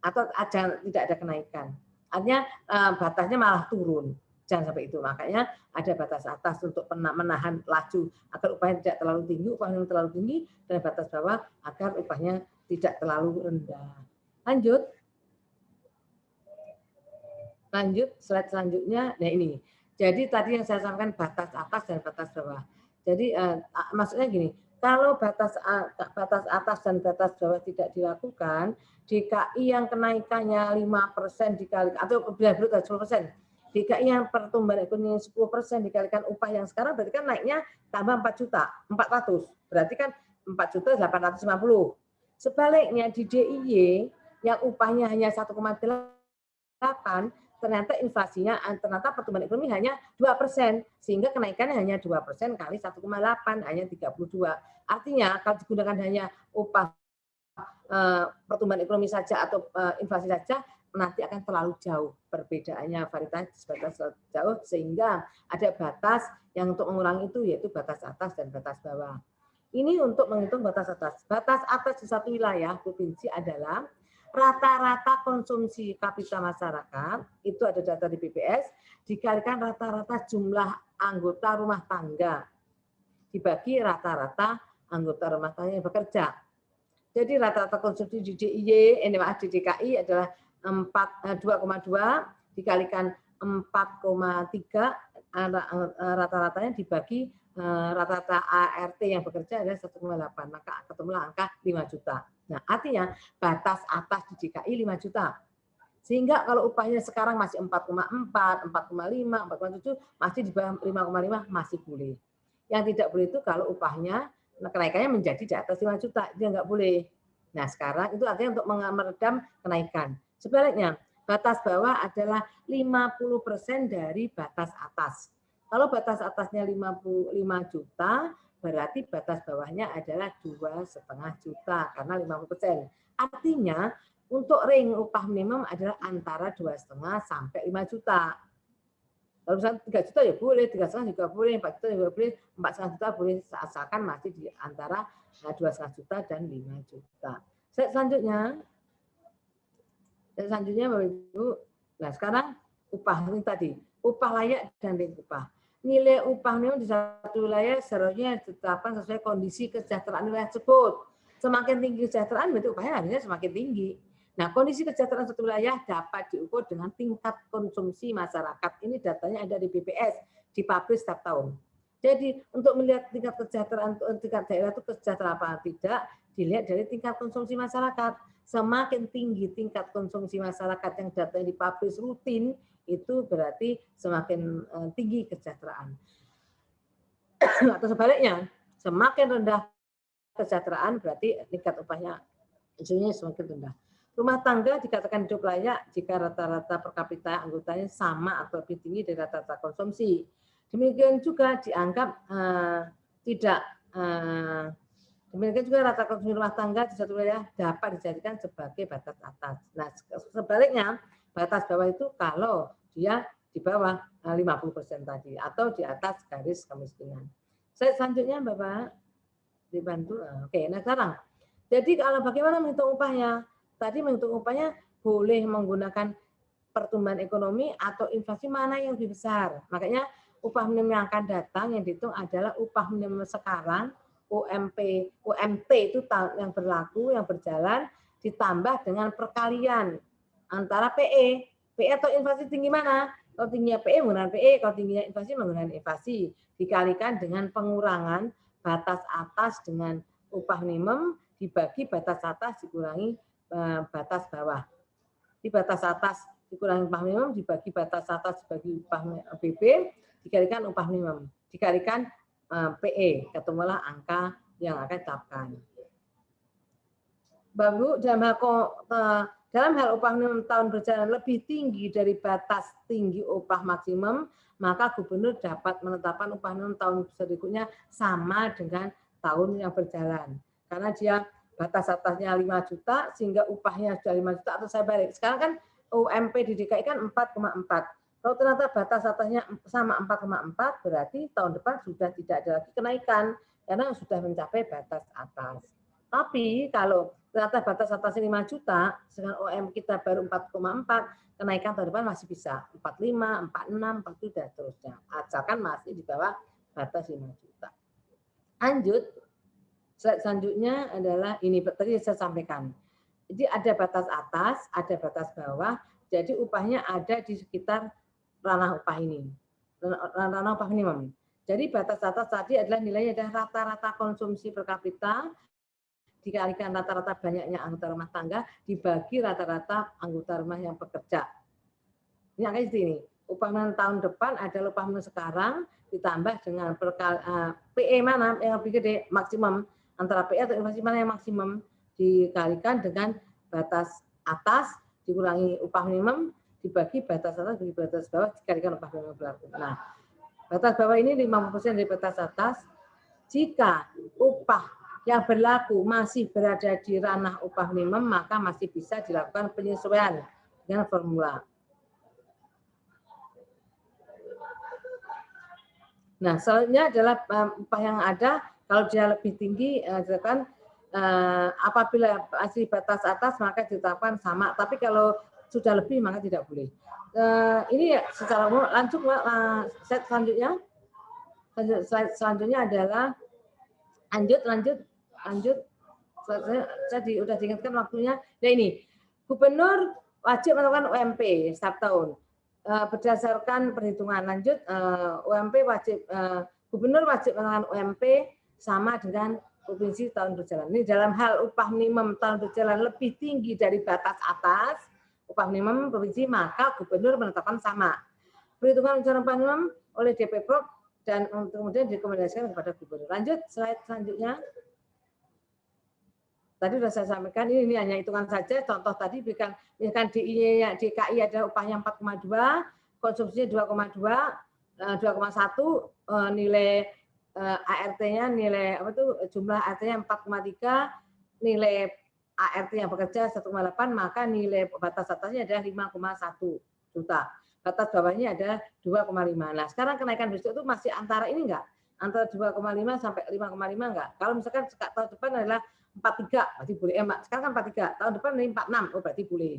atau tidak ada kenaikan. Artinya batasnya malah turun. Jangan sampai itu. Makanya ada batas atas untuk menahan laju agar upahnya tidak terlalu tinggi, upahnya terlalu tinggi, dan batas bawah agar upahnya tidak terlalu rendah. Lanjut slide selanjutnya. Nah ini. Jadi tadi yang saya sampaikan batas atas dan batas bawah. Jadi maksudnya gini, kalau batas atas dan batas bawah tidak dilakukan, DKI yang kenaikannya 5% dikali atau berarti 10%. DKI yang pertumbuhan ekonomi 10% dikalikan upah yang sekarang berarti kan naiknya tambah 4.400.000. Berarti kan 4.850.000. Sebaliknya di DIY yang upahnya hanya 1,8, ternyata inflasinya, ternyata pertumbuhan ekonomi hanya 2%, sehingga kenaikannya hanya 2% kali 1,8, hanya 32. Artinya kalau digunakan hanya upah pertumbuhan ekonomi saja atau inflasi saja, nanti akan terlalu jauh perbedaannya, varietas batas jauh, sehingga ada batas yang untuk mengurangi itu yaitu batas atas dan batas bawah. Ini untuk menghitung batas atas. Batas atas di satu wilayah provinsi adalah rata-rata konsumsi kapita masyarakat, itu ada data di BPS, dikalikan rata-rata jumlah anggota rumah tangga, dibagi rata-rata anggota rumah tangga yang bekerja. Jadi rata-rata konsumsi di DIY, di DKI adalah 2,2 dikalikan 4,3, rata-ratanya dibagi rata-rata ART yang bekerja adalah 1,8, maka ketemulah angka 5 juta. Nah, artinya batas atas di DKI 5 juta. Sehingga kalau upahnya sekarang masih 4,4, 4,5, 4,7, masih di bawah 5,5 masih boleh. Yang tidak boleh itu kalau upahnya kenaikannya menjadi di atas 5 juta, dia nggak boleh. Nah, sekarang itu artinya untuk meredam kenaikan. Sebaliknya, batas bawah adalah 50% dari batas atas. Kalau batas atasnya 55 juta, berarti batas bawahnya adalah 2,5 juta, karena 50%. Artinya, untuk ring upah minimum adalah antara 2,5 sampai 5 juta. Kalau misalnya 3 juta ya boleh, 3,5 juga boleh, 4 juta juga boleh, 4,5 juta boleh, asalkan masih di antara 2,5 juta dan 5 juta. Selanjutnya, Bapak Ibu, nah sekarang upah ini tadi, upah layak dan ring upah. Nilai upah minimum di satu wilayah seharusnya ditetapkan sesuai kondisi kesejahteraan wilayah tersebut. Semakin tinggi kesejahteraan, berarti upahnya harusnya semakin tinggi. Nah, kondisi kesejahteraan suatu wilayah dapat diukur dengan tingkat konsumsi masyarakat. Ini datanya ada di BPS, dipublish setiap tahun. Jadi, untuk melihat tingkat kesejahteraan, tingkat daerah itu kesejahteraan apa tidak, dilihat dari tingkat konsumsi masyarakat. Semakin tinggi tingkat konsumsi masyarakat yang datanya dipublish rutin, itu berarti semakin tinggi kesejahteraan. Atau sebaliknya, semakin rendah kesejahteraan berarti tingkat upahnya semakin rendah. Rumah tangga dikatakan hidup layak jika rata-rata per kapita anggotanya sama atau lebih tinggi dari rata-rata konsumsi. Demikian juga dianggap tidak demikian juga rata konsumsi rumah tangga di suatu wilayah dapat dijadikan sebagai batas atas. Nah, sebaliknya batas bawah itu kalau dia di bawah 50% tadi atau di atas garis kemiskinan. Slide selanjutnya Bapak dibantu. Oke, nah sekarang jadi kalau bagaimana menghitung upahnya? Tadi menghitung upahnya boleh menggunakan pertumbuhan ekonomi atau inflasi mana yang lebih besar. Makanya upah minimum yang akan datang yang dihitung adalah upah minimum sekarang, UMT itu yang berlaku, yang berjalan, ditambah dengan perkalian antara PE. PE atau inflasi tinggi mana? Kalau tingginya PE menggunakan PE, kalau tingginya inflasi menggunakan inflasi. Dikalikan dengan pengurangan batas atas dengan upah minimum dibagi batas atas dikurangi batas bawah. Di batas atas dikurangi upah minimum dibagi batas atas dibagi upah BB dikalikan upah minimum dikalikan PE, ketemulah angka yang akan ditetapkan. Baru dalam hal upah minimum tahun berjalan lebih tinggi dari batas tinggi upah maksimum, maka gubernur dapat menetapkan upah minimum tahun berikutnya sama dengan tahun yang berjalan. Karena dia batas atasnya 5 juta sehingga upahnya sudah 5 juta atau saya balik. Sekarang kan UMP di DKI kan 4,4. Kalau ternyata batas atasnya sama 4,4 berarti tahun depan sudah tidak ada lagi kenaikan karena sudah mencapai batas atas. Tapi kalau ternyata batas atasnya 5 juta, dengan OM kita baru 4,4, kenaikan tahun depan masih bisa 45, 46, 47 dan seterusnya. Asalkan masih di bawah batas 5 juta. Lanjut. Slide selanjutnya adalah ini tadi saya sampaikan. Jadi ada batas atas, ada batas bawah. Jadi upahnya ada di sekitar ranah upah ini, ranah upah minimum. Jadi batas atas tadi adalah nilainya adalah rata-rata konsumsi per kapita dikalikan rata-rata banyaknya anggota rumah tangga dibagi rata-rata anggota rumah yang bekerja. Ini angka ini. Upah minimum tahun depan adalah upah minimum sekarang ditambah dengan PE mana yang lebih gede maksimum. Antara PE atau inflasi mana yang maksimum dikalikan dengan batas atas dikurangi upah minimum dibagi batas atas dibagi batas bawah dikalikan upah minimum berlaku. Nah, batas bawah ini 50% dari batas atas. Jika upah yang berlaku masih berada di ranah upah minimum, maka masih bisa dilakukan penyesuaian dengan formula. Nah, selanjutnya adalah upah yang ada. Kalau dia lebih tinggi, apabila masih batas atas maka ditetapkan sama. Tapi kalau sudah lebih maka tidak boleh. Ini ya secara umum. Slide selanjutnya. Slide selanjutnya adalah lanjut. Saya sudah diingatkan waktunya. Nah ini, gubernur wajib melakukan UMP setiap tahun. Berdasarkan perhitungan lanjut, gubernur wajib melakukan UMP sama dengan provinsi tahun berjalan. Ini dalam hal upah minimum tahun berjalan lebih tinggi dari batas atas upah minimum provinsi, maka gubernur menetapkan sama. Perhitungan rencana upah minimum oleh DPPROK dan kemudian direkomendasikan kepada gubernur. Lanjut, slide selanjutnya. Tadi sudah saya sampaikan, ini hanya hitungan saja. Contoh tadi misalkan DKI ada upahnya 4,2, konsumsinya 2,2, 2,1, nilai ART-nya nilai jumlah ART-nya 4,3, nilai ART yang bekerja 1,8, maka nilai batas atasnya adalah 5,1 juta. Batas bawahnya adalah 2,5. Nah, sekarang kenaikan besok itu masih antara ini enggak? Antara 2,5 sampai 5,5 enggak? Kalau misalkan tahun depan adalah 43, berarti boleh. Sekarang kan 43, tahun depan ini 46, berarti boleh.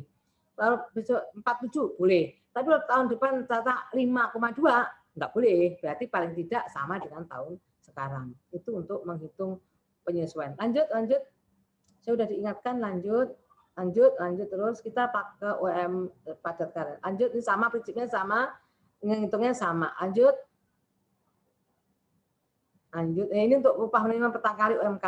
Kalau besok 47 boleh. Tapi kalau tahun depan ternyata 5,2 enggak boleh, berarti paling tidak sama dengan tahun sekarang. Itu untuk menghitung penyesuaian. Lanjut. Saya sudah diingatkan, lanjut terus kita pakai UM padat karya. Lanjut, ini sama prinsipnya sama, menghitungnya sama. Lanjut. Ini untuk upah minimum pertama kali UMK.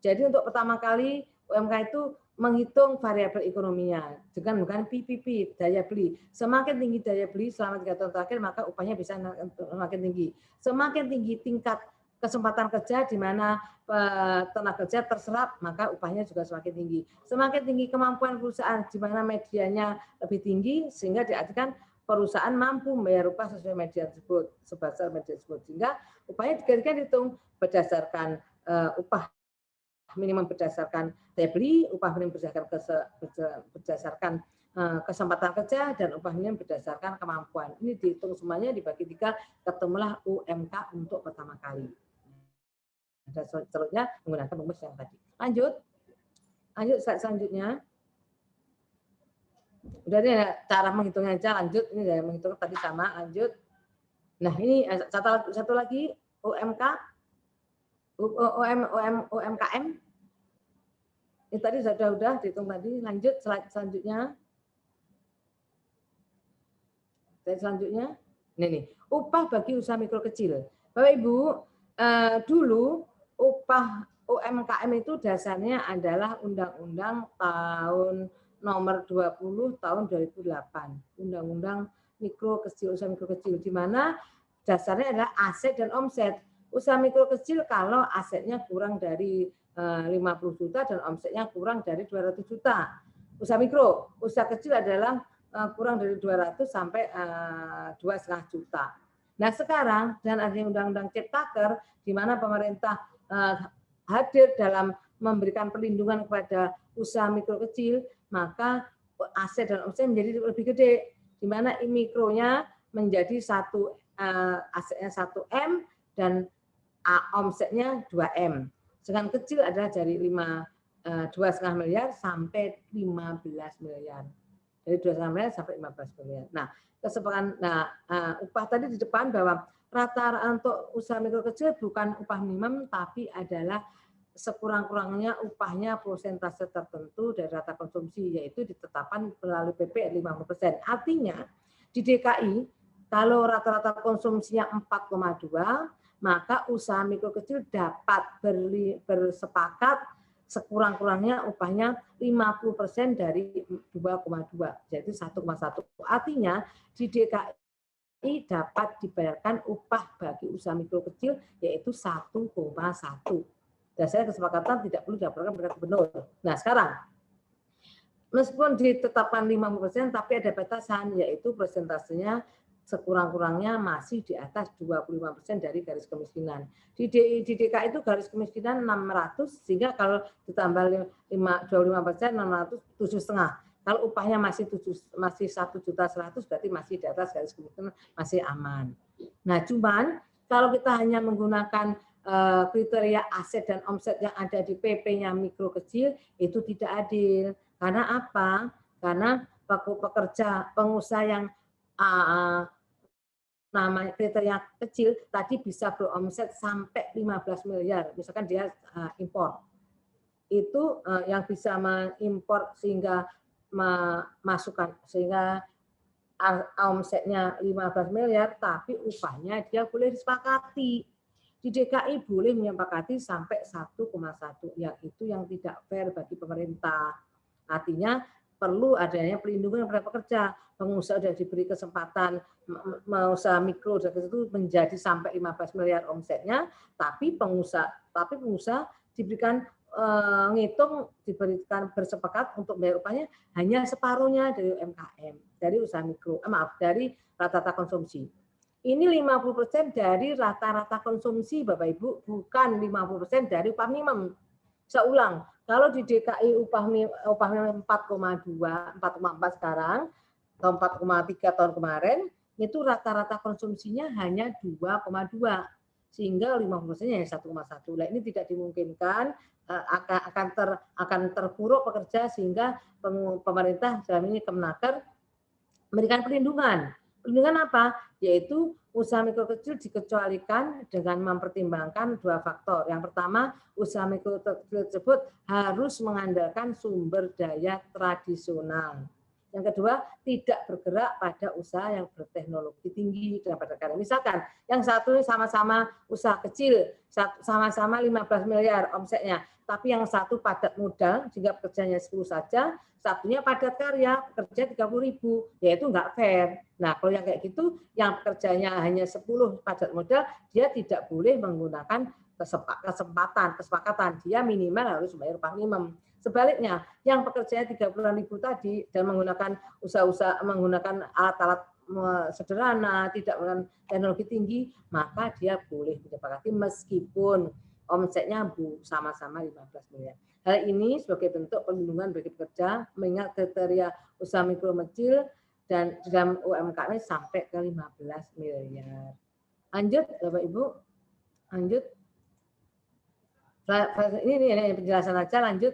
Jadi untuk pertama kali UMK itu menghitung variabel ekonominya dengan menggunakan PPP, daya beli. Semakin tinggi daya beli selama 3 tahun terakhir, maka upahnya bisa semakin tinggi. Semakin tinggi tingkat kesempatan kerja di mana tenaga kerja terserap, maka upahnya juga semakin tinggi. Semakin tinggi kemampuan perusahaan di mana medianya lebih tinggi, sehingga diartikan perusahaan mampu membayar upah sesuai media tersebut, sebesar media tersebut. Sehingga upahnya dihitung berdasarkan upah minimum berdasarkan daya beli, upah minimum berdasarkan kesempatan kerja, dan upah minimum berdasarkan kemampuan. Ini dihitung semuanya, dibagi 3, ketemulah UMK untuk pertama kali. Dan seterusnya menggunakan rumus yang tadi. Lanjut slide selanjutnya. Udah ini cara menghitungnya aja, lanjut. Ini dari menghitung tadi sama, lanjut. Nah ini satu lagi UMK, UMKM. Ini tadi sudah dihitung tadi. Lanjut slide selanjutnya. Slide selanjutnya. Ini nih, upah bagi usaha mikro kecil. Bapak Ibu, dulu upah UMKM itu dasarnya adalah Undang-Undang tahun nomor 20 tahun 2008, Undang-Undang mikro kecil, usaha mikro kecil, di mana dasarnya adalah aset dan omset. Usaha mikro kecil kalau asetnya kurang dari 50 juta dan omsetnya kurang dari 200 juta. Usaha mikro, usaha kecil adalah kurang dari 200 sampai 2,5 juta. Nah sekarang dengan adanya Undang-Undang Ciptaker, di mana pemerintah hadir dalam memberikan perlindungan kepada usaha mikro kecil, maka aset dan omset menjadi lebih gede, di mana mikronya menjadi asetnya 1M dan omsetnya 2M. Sedangkan kecil adalah dari 2,5 miliar sampai 15 miliar. Dari 2,5 miliar sampai 15 miliar. Nah, upah tadi di depan bahwa rata-rata untuk usaha mikro kecil bukan upah minimum, tapi adalah sekurang-kurangnya upahnya persentase tertentu dari rata konsumsi, yaitu ditetapkan melalui PP 50%. Artinya di DKI kalau rata-rata konsumsinya 4,2, maka usaha mikro kecil dapat bersepakat sekurang-kurangnya upahnya 50% dari 2,2, yaitu 1,1. Artinya di DKI dapat dibayarkan upah bagi usaha mikro kecil yaitu 1,1. Dasarnya kesepakatan tidak perlu dilaporkan kepada gubernur. Nah sekarang, meskipun ditetapkan 50%, tapi ada batasan, yaitu persentasenya sekurang-kurangnya masih di atas 25% dari garis kemiskinan. Di DKI itu garis kemiskinan 600, sehingga kalau ditambah 25%, 600, 7,5. Kalau upahnya masih 1.100.000, berarti masih di atas garis kemiskinan, masih aman. Nah, cuman kalau kita hanya menggunakan kriteria aset dan omset yang ada di PP-nya mikro kecil, itu tidak adil. Karena apa? Karena pengusaha yang namanya kriteria kecil tadi bisa beromset sampai 15 miliar. Misalkan dia impor. Itu yang bisa mengimpor sehingga memasukkan, sehingga omsetnya 15 miliar, tapi upahnya dia boleh disepakati. Di DKI boleh menyepakati sampai 1,1, yang itu yang tidak fair bagi pemerintah. Artinya perlu adanya pelindungan kepada pekerja. Pengusaha sudah diberi kesempatan usaha mikro itu menjadi sampai 15 miliar omsetnya, tapi pengusaha diberikan diberikan bersepakat untuk bayar upahnya hanya separuhnya dari UMKM, dari usaha mikro, dari rata-rata konsumsi. Ini 50% dari rata-rata konsumsi, Bapak Ibu, bukan 50% dari upah minimum. Saya ulang, kalau di DKI upah minimum 4,2, 4,4 sekarang, atau 4,3 tahun kemarin, itu rata-rata konsumsinya hanya 2,2. Sehingga 50%-nya hanya 1,1. Nah, ini tidak dimungkinkan, akan terpuruk pekerja, sehingga pemerintah dalam ini Kemenaker memberikan pelindungan. Pelindungan apa? Yaitu usaha mikro kecil dikecualikan dengan mempertimbangkan 2 faktor. Yang pertama, usaha mikro kecil tersebut harus mengandalkan sumber daya tradisional. Yang kedua, tidak bergerak pada usaha yang berteknologi tinggi dan padat karya. Misalkan yang satu sama-sama usaha kecil, sama-sama 15 miliar omsetnya, tapi yang satu padat modal sehingga pekerjaannya 10 saja, satunya padat karya, pekerja 30.000, ya itu nggak fair. Nah, kalau yang kayak gitu, yang pekerjanya hanya 10 padat modal, dia tidak boleh menggunakan kesepakatan, dia minimal harus bayar upah minimum. Sebaliknya, yang pekerjanya 30.000 tadi dan menggunakan usaha-usaha menggunakan alat-alat sederhana, tidak menggunakan teknologi tinggi, maka dia boleh disepakati meskipun omsetnya sama-sama 15 miliar. Hal ini sebagai bentuk perlindungan bagi pekerja, mengingat kriteria usaha mikro kecil dan dalam UMKM sampai ke 15 miliar. Lanjut, Bapak Ibu. Lanjut. Ini penjelasan aja, lanjut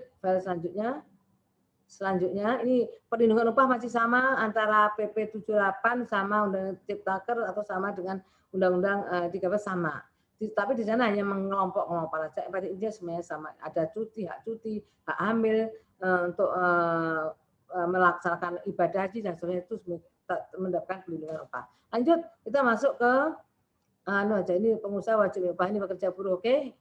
selanjutnya ini perlindungan upah masih sama antara PP 78 sama Undang-Undang Ciptaker atau sama dengan Undang-Undang 13 sama. Tapi di sana hanya mengelompok saja. Pada intinya semuanya sama. Ada hak cuti, hak hamil untuk melaksanakan ibadah haji dan sebagainya itu mendapatkan perlindungan upah. Lanjut, kita masuk ke ini pengusaha wajib upah, ini pekerja buruh, oke?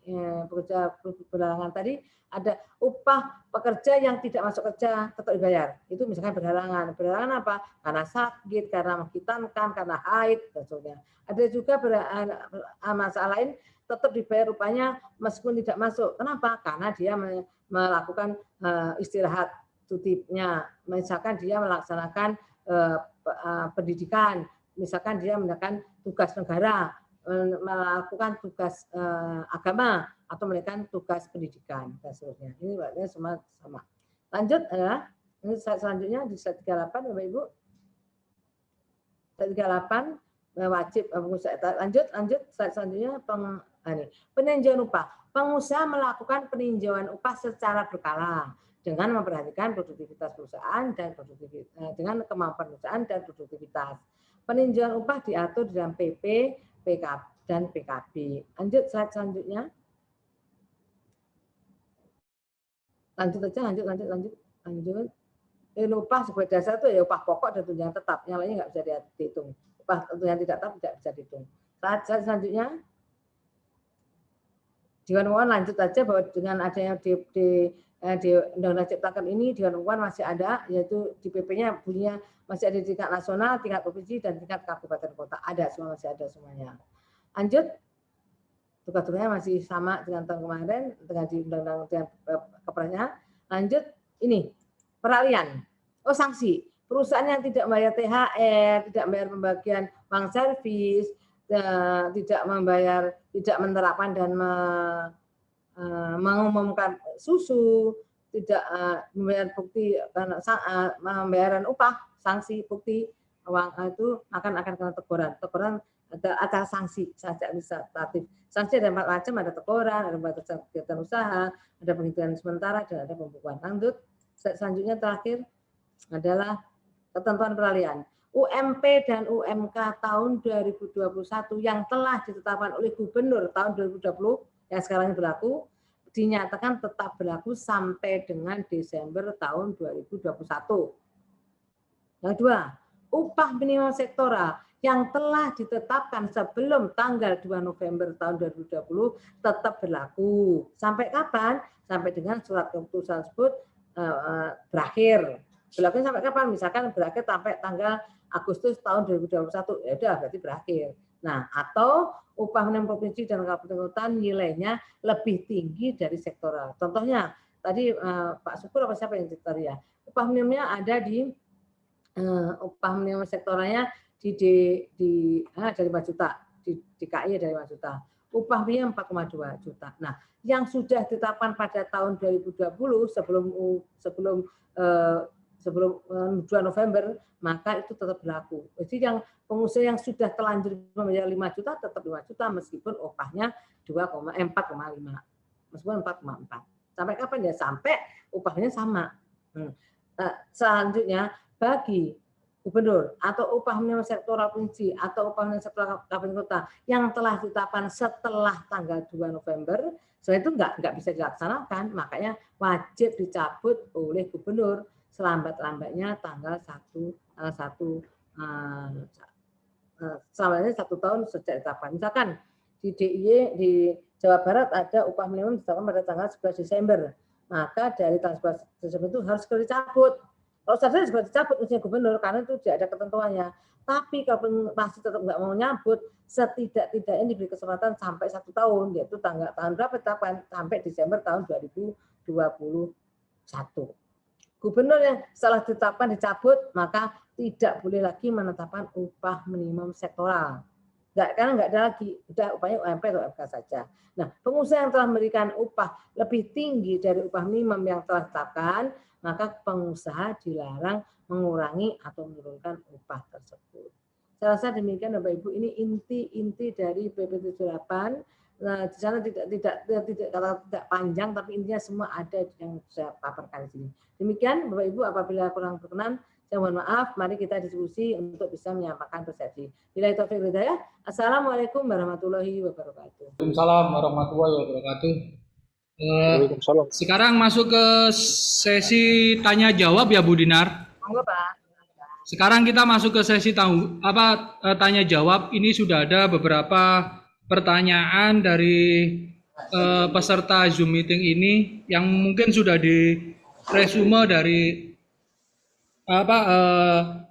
Pekerja berhalangan tadi ada upah pekerja yang tidak masuk kerja tetap dibayar. Itu misalkan berhalangan. Berhalangan apa? Karena sakit, karena menghitankan, karena haid dan sebagainya. Ada juga masalah lain tetap dibayar upahnya meskipun tidak masuk. Kenapa? Karena dia melakukan istirahat cutinya. Misalkan dia melaksanakan pendidikan, misalkan dia melakukan tugas negara, melakukan tugas agama atau melakukan tugas pendidikan dan seterusnya. Ini berarti semua sama. Lanjut ini selanjutnya di slide 38 Bapak Ibu. Slide 38 wajib lanjut slide selanjutnya peninjauan upah. Pengusaha melakukan peninjauan upah secara berkala dengan memperhatikan produktivitas perusahaan dan dengan kemampuan perusahaan dan produktivitas. Peninjauan upah diatur dalam PP, PKB dan PKB. Lanjut slide selanjutnya. Lanjut. Upah sebagai dasar itu ya upah pokok dan tunjangan tetap. Yang lainnya nggak bisa dihitung. Upah tunjangan tidak tetap tidak bisa dihitung. Slide selanjutnya. Dewan Pengupahan lanjut aja bahwa dengan adanya di Undang-Undang Ciptaker ini Dewan Pengupahan masih ada, yaitu di PP-nya bunyinya masih ada di tingkat nasional, tingkat provinsi dan tingkat kabupaten kota. Ada semua, masih ada semuanya. Lanjut, tugas-tugasnya masih sama dengan tahun kemarin dengan di Undang-Undang Kepernya. Lanjut, ini peralihan. Sanksi. Perusahaan yang tidak membayar THR, tidak membayar pembagian uang servis, tidak menerapkan dan mengumumkan susu, tidak membayar bukti karena pembayaran upah, sanksi bukti uang itu akan kena teguran ada sanksi administratif. Sanksi ada 4 macam, ada teguran, ada pembatasan kegiatan usaha, ada penghentian sementara dan ada pembukuan. Lanjut selanjutnya terakhir adalah ketentuan peralihan. UMP dan UMK tahun 2021 yang telah ditetapkan oleh Gubernur tahun 2020 yang sekarang berlaku dinyatakan tetap berlaku sampai dengan Desember tahun 2021. Yang kedua, upah minimum sektoral yang telah ditetapkan sebelum tanggal 2 November tahun 2020 tetap berlaku. Sampai kapan? Sampai dengan surat keputusan tersebut berakhir. Berlaku sampai kapan? Misalkan berakhir sampai tanggal Agustus tahun 2021, ya udah berarti berakhir. Nah, atau upah minimum provinsi dan kabupaten kota nilainya lebih tinggi dari sektoral. Contohnya tadi Pak Syukur apa siapa yang cerita ya? Upah minimumnya ada di upah minimum sektoralnya dari 5 juta, di DKI dari 5 juta. Upah minimum 4,2 juta. Nah, yang sudah ditetapkan pada tahun 2020 sebelum 2 November, maka itu tetap berlaku. Jadi yang pengusaha yang sudah terlanjur membayar 5 juta tetap 5 juta meskipun upahnya 4,5. Meskipun 4,4. Sampai kapan ya? Sampai upahnya sama. Selanjutnya bagi gubernur atau upah minimum sektoral provinsi atau upah minimum sektoral kabupaten kota yang telah ditetapkan setelah tanggal 2 November, setelah itu nggak bisa dilaksanakan, makanya wajib dicabut oleh gubernur selambat-lambatnya tanggal 1 selambatnya 1 tahun sejak ditetapkan. Misalkan di DIY di Jawa Barat ada upah minimum ditetapkan pada tanggal 11 Desember. Maka dari tanggal 11 Desember itu harus segera dicabut. Kalau saja segera dicabut usia gubernur karena itu tidak ada ketentuannya. Tapi kalau masih tetap nggak mau nyabut, setidak-tidaknya diberi kesempatan sampai 1 tahun, yaitu tahun berapa ditetapkan sampai Desember tahun 2021. Gubernur yang setelah ditetapkan dicabut, maka tidak boleh lagi menetapkan upah minimum sektoral. Karena nggak ada lagi, udah upahnya UMP atau UMK saja. Nah, pengusaha yang telah memberikan upah lebih tinggi dari upah minimum yang telah ditetapkan, maka pengusaha dilarang mengurangi atau menurunkan upah tersebut. Saya rasa demikian Bapak Ibu, ini inti dari PP 78. Nah, di sana tidak panjang, tapi intinya semua ada yang saya paparkan di sini. Demikian Bapak Ibu, apabila kurang berkenan, saya mohon maaf. Mari kita diskusi untuk bisa menyampaikan persepsi. Bila itu hidayah. Assalamualaikum warahmatullahi wabarakatuh. Waalaikumsalam warahmatullahi wabarakatuh. Sekarang masuk ke sesi tanya jawab ya Bu Dinar. Monggo Pak. Sekarang kita masuk ke sesi tanya jawab. Ini sudah ada beberapa pertanyaan dari peserta Zoom meeting ini yang mungkin sudah diresume dari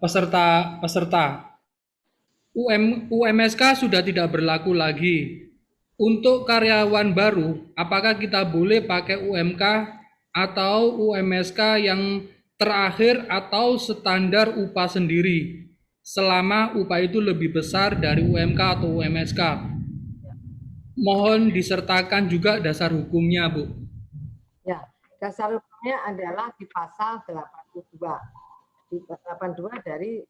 peserta. UMSK sudah tidak berlaku lagi. Untuk karyawan baru, apakah kita boleh pakai UMK atau UMSK yang terakhir atau standar upah sendiri selama upah itu lebih besar dari UMK atau UMSK? Mohon disertakan juga dasar hukumnya, Bu. Ya, dasar hukumnya adalah di pasal 82. Di 82 dari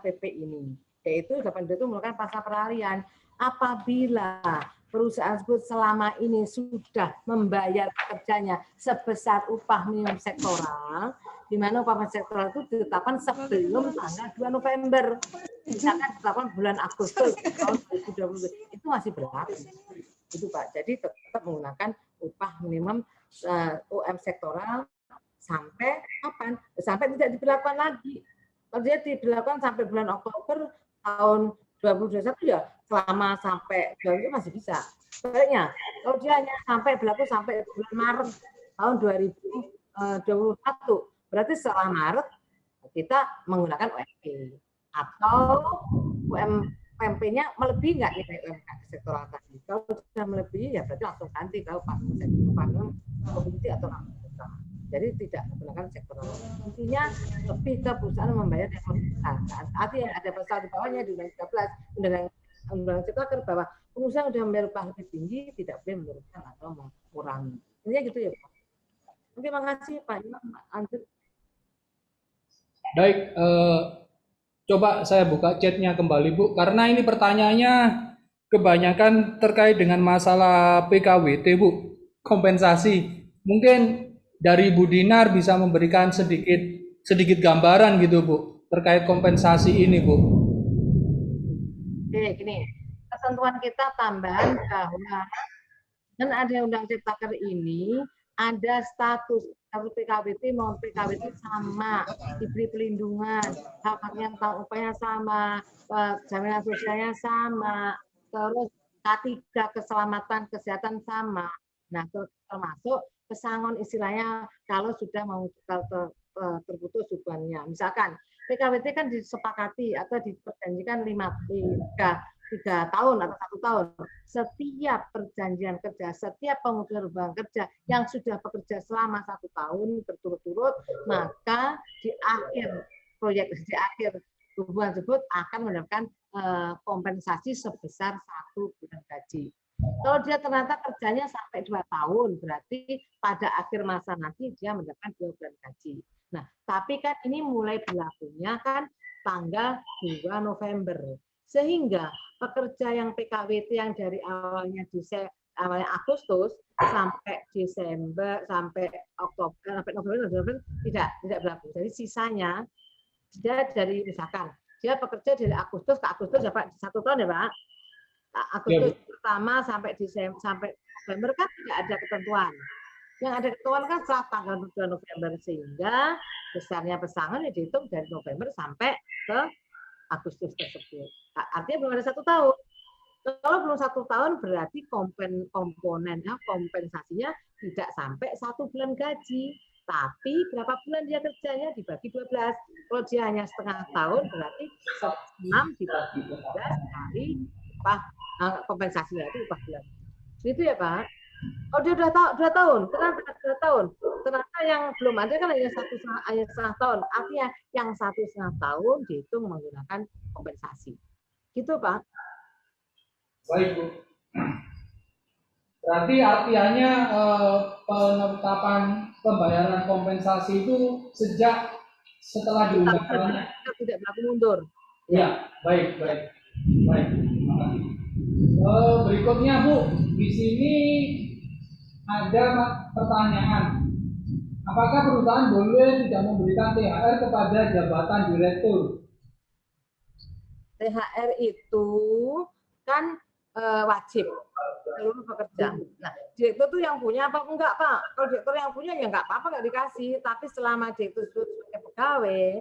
PP ini. Yaitu 82 itu merupakan pasal peralihan. Apabila perusahaan tersebut selama ini sudah membayar pekerjanya sebesar upah minimum sektoral, di mana upah minimum sektoral itu ditetapkan sebelum tanggal 2 November. Misalkan ditetapkan bulan Agustus tahun 2020, itu masih berlaku. Itu Pak. Jadi tetap menggunakan upah minimum UM sektoral sampai kapan? Sampai tidak diberlakukan lagi. Kalau dia diberlakukan sampai bulan Oktober tahun 2021 ya selama sampai bulan itu masih bisa. Sebaliknya, kalau dia hanya sampai berlaku sampai bulan Maret tahun 2021, berarti setelah Maret kita menggunakan UMP atau UMP-nya melebihi nggak nilai UMK sektoral tadi. Kalau sudah melebihi ya berarti langsung ganti kalau upah minimum komoditi atau sektoral. Jadi tidak menggunakan sektoral. Intinya lebih ke perusahaan membayar yang lebih besar. Artinya ada pasal di bawahnya di Undang-Undang 13 Undang-Undang Cipta Kerja bahwa pengusaha sudah membayar upah lebih tinggi tidak boleh menurunkan atau mengurangi. Intinya gitu ya Pak. Terima kasih Pak Andri. Baik, coba saya buka chatnya kembali Bu, karena ini pertanyaannya kebanyakan terkait dengan masalah PKWT Bu, kompensasi. Mungkin dari Bu Dinar bisa memberikan sedikit gambaran gitu Bu, terkait kompensasi ini Bu. Oke, gini, ketentuan kita tambahan bahwa dan ada Undang Cipta Kerja ini ada status PKWT mau PKWT sama, diberi pelindungan, hak-haknya tentang upahnya sama, jaminan sosialnya sama, terus K3 keselamatan kesehatan sama. Nah, termasuk pesangon istilahnya kalau sudah mau terputus hubungannya. Misalkan PKWT kan disepakati atau diperjanjikan 3 tahun atau 1 tahun. Setiap perjanjian kerja, setiap pemutusan hubungan kerja yang sudah bekerja selama 1 tahun berturut-turut, maka di akhir hubungan tersebut akan mendapatkan kompensasi sebesar 1 bulan gaji. Kalau dia ternyata kerjanya sampai 2 tahun, berarti pada akhir masa nanti dia mendapatkan 2 bulan gaji. Nah, tapi kan ini mulai berlakunya kan tanggal 2 November. Sehingga pekerja yang PKWT yang dari awalnya Agustus sampai Desember, sampai Oktober, sampai November tidak berlaku. Jadi sisanya dia dari misalkan dia bekerja dari Agustus ke Agustus dapat 1 tahun ya Pak. Agustus pertama sampai Desember sampai November kan tidak ada ketentuan. Yang ada ketentuan kan setelah tanggal 2 November sehingga besarnya pesangon ya dihitung dari November sampai ke Agustus tersebut. Artinya belum ada 1 tahun. Kalau belum 1 tahun berarti komponennya, kompensasinya tidak sampai 1 bulan gaji. Tapi berapa bulan dia kerjanya dibagi 12. Kalau dia hanya setengah tahun berarti 6 dibagi 12 kali upah kompensasinya itu upah bulan. Itu ya Pak. Oh dia udah 2 tahun, ternyata 2 tahun. Ternyata yang belum ada kan hanya 1,5 tahun. Artinya yang 1,5 tahun dihitung menggunakan kompensasi. Gitu Pak. Baik, Bu. Berarti artinya penetapan pembayaran kompensasi itu sejak setelah diumumkan. Tidak berlaku mundur. Ya, baik. Terima kasih. Berikutnya Bu, di sini ada pertanyaan. Apakah perusahaan boleh tidak memberikan THR kepada jabatan direktur? THR itu kan wajib seluruh pekerja. Nah, direktur tuh yang punya apa enggak Pak? Kalau direktur yang punya ya enggak apa-apa enggak dikasih. Tapi selama direktur sebagai pegawai,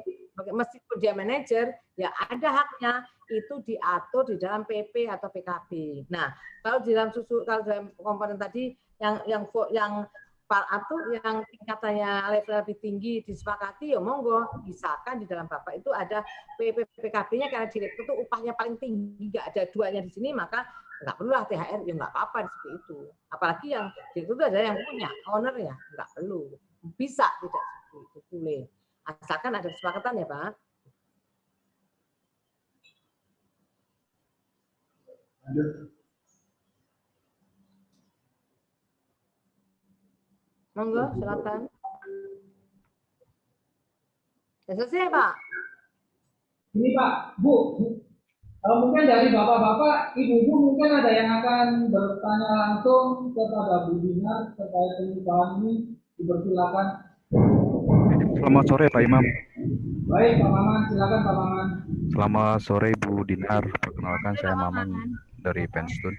meskipun dia manajer, ya ada haknya itu diatur di dalam PP atau PKB. Nah, kalau di dalam dalam komponen tadi yang tingkatannya level lebih tinggi disepakati ya monggo misalkan di dalam Bapak itu ada PKB-nya karena direktur itu upahnya paling tinggi nggak ada duanya di sini maka nggak perlu lah THR ya nggak apa-apa seperti itu apalagi yang direktur itu ada yang punya ownernya nggak perlu bisa tidak seperti itu boleh asalkan ada kesepakatan ya Pak. Monggo, silakan. Ya, selesai, Pak. Ini Pak, Bu, mungkin dari bapak-bapak, ibu-ibu mungkin ada yang akan bertanya langsung kepada Bu Dinar terkait perubahan ini, dipersilakan. Selamat sore Pak Imam. Baik, Pak Maman, silakan Pak Maman. Selamat sore Bu Dinar, perkenalkan saya Maman dari Penstun.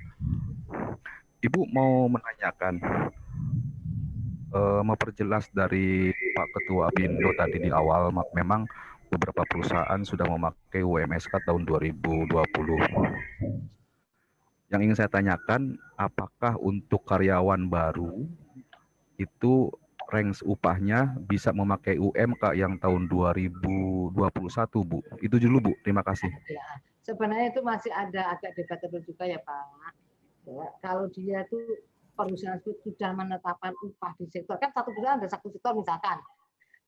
Ibu mau menanyakan, memperjelas dari Pak Ketua Apindo tadi di awal, memang beberapa perusahaan sudah memakai UMSK tahun 2020. Yang ingin saya tanyakan, apakah untuk karyawan baru itu range upahnya bisa memakai UMK yang tahun 2021, Bu? Itu dulu, Bu. Terima kasih. Ya, sebenarnya itu masih ada agak debatable juga ya, Pak. Ya, kalau dia tuh perusahaan sudah menetapkan upah di sektor, kan satu perusahaan ada satu sektor misalkan.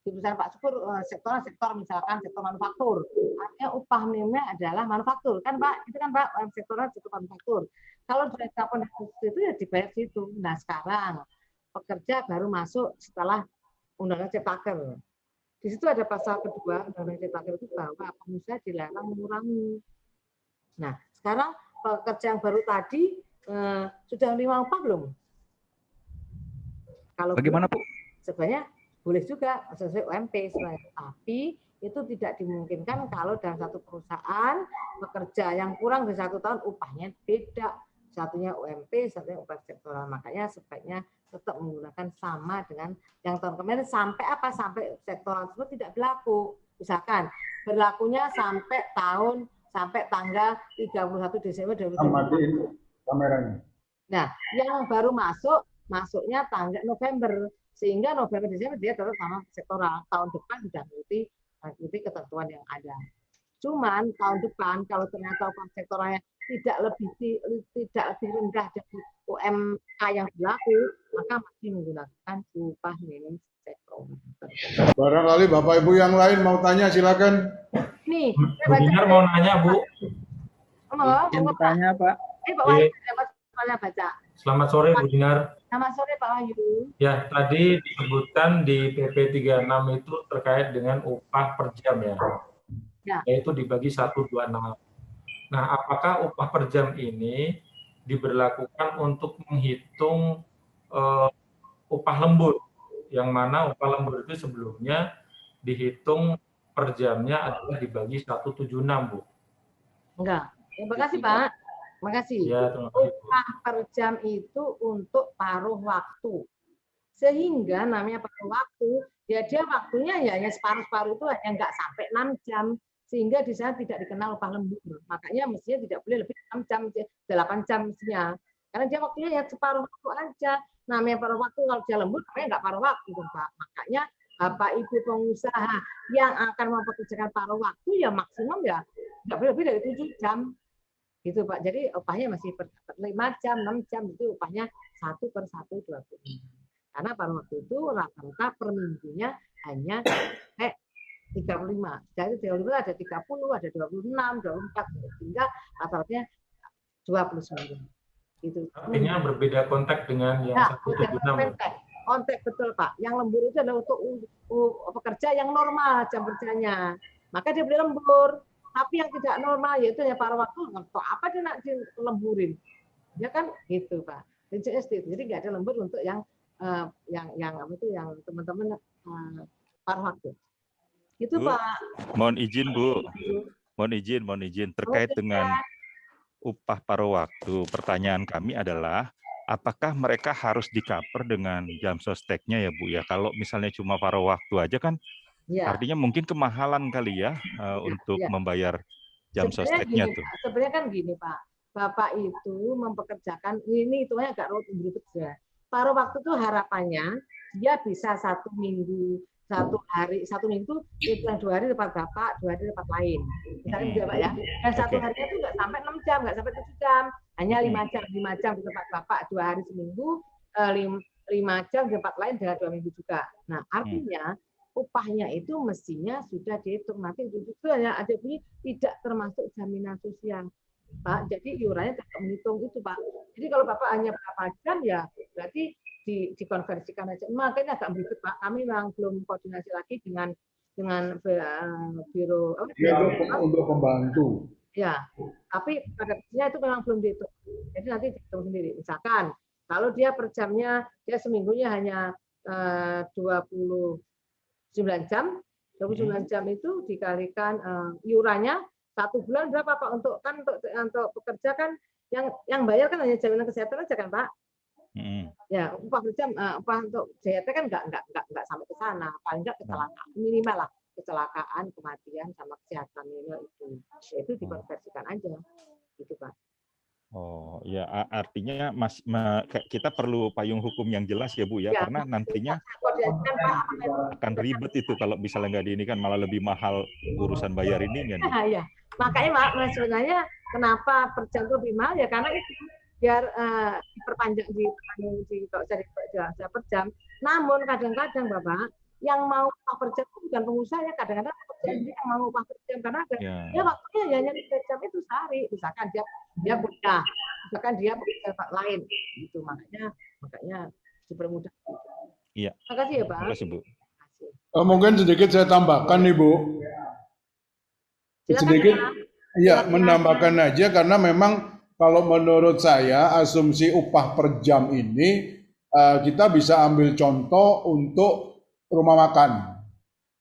Di perusahaan Pak Syukur, sektor misalkan sektor manufaktur. Artinya upah minimumnya adalah manufaktur. Kan Pak, itu kan Pak, sektornya sektor manufaktur. Kalau ditetapkan itu ya dibayar situ. Nah sekarang, pekerja baru masuk setelah Undang-Undang Ciptaker. Di situ ada pasal kedua Undang-Undang Ciptaker itu bahwa pengusaha dilarang mengurangi. Nah sekarang pekerja yang baru tadi sudah menerima upah belum? Kalau bagaimana, Bu? Sebenarnya boleh juga sesuai UMP sebenarnya, tapi itu tidak dimungkinkan kalau dalam satu perusahaan pekerja yang kurang dari 1 tahun upahnya beda, satunya UMP, satunya upah sektoral. Makanya sebaiknya tetap menggunakan sama dengan yang tahun kemarin sampai apa? Sampai sektoral tersebut tidak berlaku. Misalkan berlakunya sampai tanggal 31 Desember 2020. Kameranya. Nah, yang baru masuknya tanggal November, sehingga November Desember dia tetap sama sektoral. Tahun depan sudah mengikuti ketentuan yang ada. Cuman tahun depan kalau ternyata upah sektoralnya tidak lebih rendah dari UMK yang berlaku, maka masih menggunakan upah minimum sektoral. Barangkali Bapak Ibu yang lain mau tanya, silakan. Nih, Bu Dinar mau nanya, Bu. Yang bertanya, Pak. Pak Wahyu, baca. Selamat sore, Bu Dinar. Selamat sore, Pak Wahyu. Ya, tadi disebutkan di PP 36 itu terkait dengan upah per jam ya. Yaitu dibagi 126. Nah, apakah upah per jam ini diberlakukan untuk menghitung upah lembur? Yang mana upah lembur itu sebelumnya dihitung per jamnya adalah dibagi 176, Bu. Enggak. Terima kasih, Pak. Terima kasih. Ya, terima kasih, Bu. Upah per jam itu untuk paruh waktu. Sehingga namanya paruh waktu Ya dia waktunya ya yang separuh-separuh itu hanya nggak sampai 6 jam, sehingga di sana tidak dikenal upah lembur. Makanya mestinya tidak boleh lebih 6 jam, 8 jam mestinya. Karena dia waktunya ya separuh waktu aja. Namanya paruh waktu, kalau dia lembur namanya nggak paruh waktu, Pak. Makanya Bapak Ibu pengusaha yang akan mempekerjakan paruh waktu ya maksimum ya nggak boleh lebih dari 7 jam. Gitu Pak. Jadi upahnya masih 5 jam, 6 jam itu upahnya 1/1/20. Karena paruh waktu itu rata-rata per minggunya hanya 35. Dari 35 ada 30, ada 26, 24, sehingga rata-ratanya 29. Gitu. Artinya berbeda konteks dengan yang Ya, 176. konteks betul Pak. Yang lembur itu adalah untuk pekerja yang normal jam kerjanya. Maka dia boleh lembur. Tapi yang tidak normal yaitu ya paruh waktu, untuk apa dia nak dilemburin? Ya kan gitu Pak. Jadi nggak ada lembur untuk yang apa itu yang teman-teman paruh waktu. Gitu Bu, Pak. mohon izin Bu, mohon izin terkait dengan upah paruh waktu. Pertanyaan kami adalah, apakah mereka harus di-cover dengan jam sosteknya ya Bu ya? Kalau misalnya cuma paruh waktu aja kan, artinya mungkin kemahalan kali ya untuk membayar jam sosteknya tuh. Sebenarnya kan gini Pak, Bapak itu mempekerjakan ini hitungannya agak ribet ya. Paruh waktu itu harapannya dia bisa 1 minggu, 1 hari, 1 minggu itu yang 2 hari tempat Bapak, 2 hari tempat lain. Misalnya gitu Pak ya. Dan 1 harinya itu nggak sampai 6 jam, nggak sampai 7 jam, hanya 5 jam di tempat Bapak, 2 hari seminggu, 5 jam di tempat lain dengan 2 minggu juga. Nah artinya upahnya itu mestinya sudah dihitung, nanti itu hanya ada bunyi tidak termasuk jaminan sosial Pak, jadi iurannya tidak menghitung itu Pak. Jadi kalau Bapak hanya berapa jam ya berarti dikonversikan aja. Makanya agak ribet Pak, kami memang belum koordinasi lagi dengan biro untuk pembantu. Ya, tapi pada prinsipnya itu memang belum dihitung. Jadi nanti dihitung sendiri. Misalkan kalau dia per jamnya dia seminggunya hanya 29 jam, 29 jam itu dikalikan iurannya 1 bulan berapa Pak? Untuk pekerja kan yang bayar kan hanya jaminan kesehatan aja kan Pak? Ya upah per jam, upah untuk JHT kan nggak sampai ke sana, paling nggak kecelakaan minimal lah, kecelakaan, kematian sama kesehatan itu dikonversikan aja, gitu Pak. Oh ya, artinya kita perlu payung hukum yang jelas ya Bu ya, karena nantinya akan ribet itu kalau misalnya nggak di ini kan malah lebih mahal urusan bayar ininya nih. Ya, makanya Pak sebenarnya kenapa per jam lebih mahal ya karena itu biar diperpanjang per jam. Namun kadang-kadang Bapak yang mau upah per jam itu bukan pengusaha ya, kadang-kadang pekerja yang mau upah per jam karena dia waktunya hanya 3 jam itu sehari, misalkan dia kuliah, misalkan dia bekerja tempat lain gitu, makanya dipermudah. Iya. Terima kasih ya Pak. Terima kasih Bu. Mungkin sedikit saya tambahkan nih Bu. Sedikit, ya menambahkan aja karena memang kalau menurut saya asumsi upah per jam ini kita bisa ambil contoh untuk rumah makan.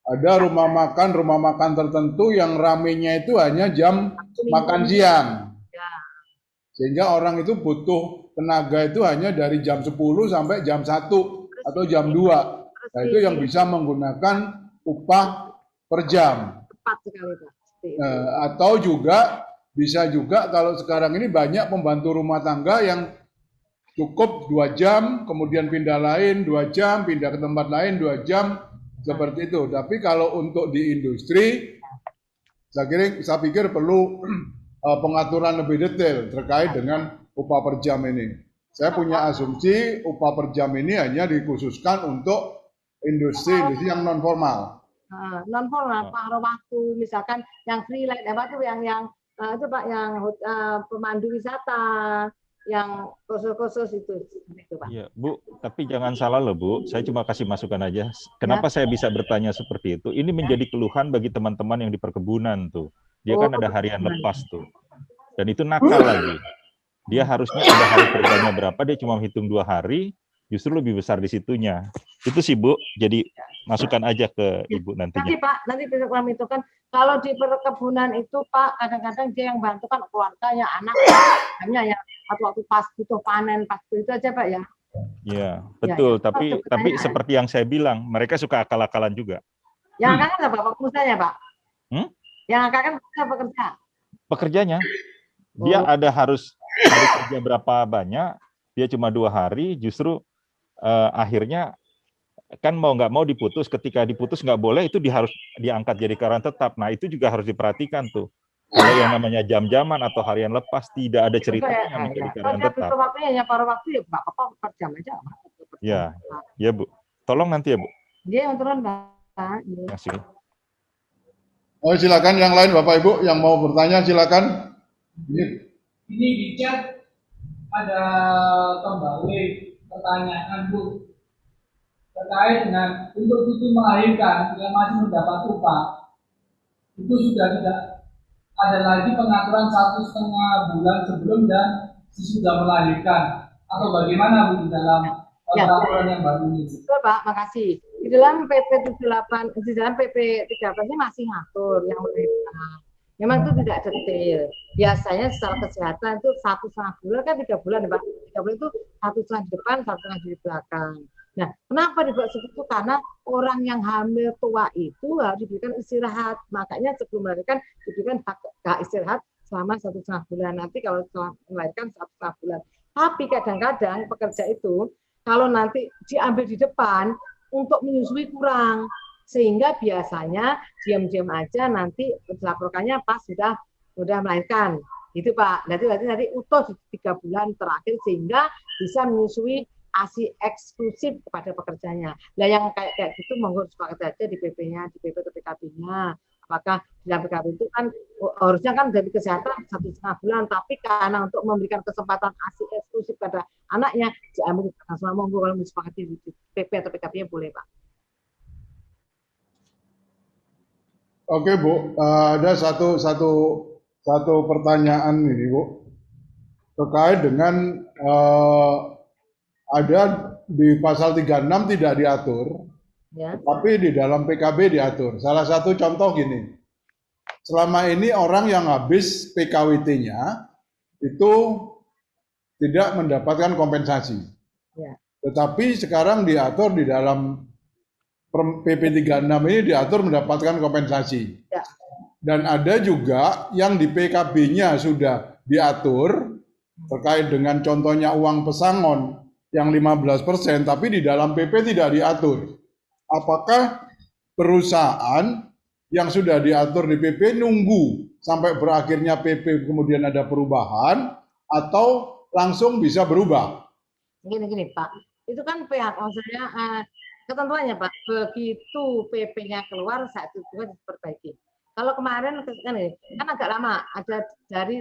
Ada rumah makan tertentu yang ramenya itu hanya jam makan siang. Sehingga orang itu butuh tenaga itu hanya dari jam 10 sampai jam 1 atau jam 2. Nah, itu yang bisa menggunakan upah per jam. Tepat sekali Pak. Atau juga bisa juga kalau sekarang ini banyak pembantu rumah tangga yang cukup 2 jam, kemudian pindah lain 2 jam, pindah ke tempat lain 2 jam, seperti itu. Tapi kalau untuk di industri, saya pikir perlu pengaturan lebih detail terkait dengan upah per jam ini. Saya punya asumsi upah per jam ini hanya dikhususkan untuk industri yang non formal. Non formal, paruh waktu, misalkan yang freelance, apa tuh yang itu Pak, yang pemandu wisata, yang khusus itu Pak. Iya Bu, tapi jangan salah loh Bu, saya cuma kasih masukan aja. Kenapa saya bisa bertanya seperti itu? Ini menjadi keluhan bagi teman-teman yang di perkebunan tuh. Dia kan ada harian lepas tuh, dan itu nakal lagi. Dia harusnya ada hari kerjanya berapa, dia cuma hitung 2 hari, justru lebih besar di situnya. Itu sih Bu, jadi masukan aja ke Ibu nantinya. Nanti Pak, nanti kami itu kan kalau di perkebunan itu Pak, kadang-kadang dia yang bantu kan keluarganya, anaknya, hanya ya waktu pas butuh panen, pas itu aja Pak ya. Iya, betul. Tapi seperti yang saya bilang, mereka suka akal-akalan juga. Yang akan apa Pak pengusahanya Pak? Yang akan pekerja? Pekerjanya, dia ada harus kerja berapa banyak, dia cuma 2 hari, justru akhirnya kan mau nggak mau diputus. Ketika diputus nggak boleh, itu harus diangkat jadi karyawan tetap. Nah itu juga harus diperhatikan tuh. Kalau yang namanya jam-jaman atau harian lepas tidak ada ceritanya menjadi karyawan tetap. Kalau waktunya hanya paruh waktu ya nggak apa-apa per jam aja. Ya, ya Bu. Tolong nanti ya Bu. Dia yang turun Pak. Terima kasih. Oh silakan yang lain Bapak Ibu yang mau bertanya silakan. Ini di chat ada kembali pertanyaan Bu terkait dengan untuk cuti melahirkan yang masih mendapat upah itu sudah tidak ada lagi pengaturan 1,5 bulan sebelum dan sesudah melahirkan atau bagaimana Bu di dalam peraturan yang baru ini? Betul Pak, makasih. Di dalam PP 78, di dalam PP 13 ini masih ngatur yang melahirkan. Memang itu tidak detail. Biasanya secara kesehatan itu 1,5 bulan kan 3 bulan ya Pak. 3 bulan itu 1,5 di depan, 1,5 di belakang. Nah, kenapa dibuat seperti itu? Karena orang yang hamil tua itu harus diberikan istirahat. Makanya sebelum melahirkan diberikan hak istirahat selama 1,5 bulan. Nanti kalau setelah melahirkan 1,5 bulan. Tapi kadang-kadang pekerja itu kalau nanti diambil di depan untuk menyusui kurang. Sehingga biasanya diam-diam aja nanti dilaporkannya pas sudah melahirkan. Gitu Pak. Nanti utuh 3 bulan terakhir sehingga bisa menyusui ASI eksklusif kepada pekerjanya. Nah yang kayak gitu monggo disepakati aja di PP-nya, di PP atau PKB-nya. Apakah dalam PKB itu kan harusnya kan dari kesehatan 1,5 bulan, tapi karena untuk memberikan kesempatan ASI eksklusif pada anaknya, diambil semua monggo kalau disepakati di PP atau PKB-nya boleh Pak. Oke Bu, ada satu pertanyaan ini Bu terkait dengan ada di pasal 36 tidak diatur, ya. Tapi di dalam PKB diatur. Salah satu contoh gini, selama ini orang yang habis PKWT-nya itu tidak mendapatkan kompensasi, ya. Tetapi sekarang diatur di dalam PP 36 ini diatur mendapatkan kompensasi. Ya. Dan ada juga yang di PKB-nya sudah diatur terkait dengan contohnya uang pesangon yang 15%, tapi di dalam PP tidak diatur. Apakah perusahaan yang sudah diatur di PP nunggu sampai berakhirnya PP kemudian ada perubahan atau langsung bisa berubah? Gini Pak, itu kan pihak maksudnya ketentuannya Pak, begitu PP-nya keluar saat itu juga diperbaiki. Kalau kemarin kan agak lama, ada 3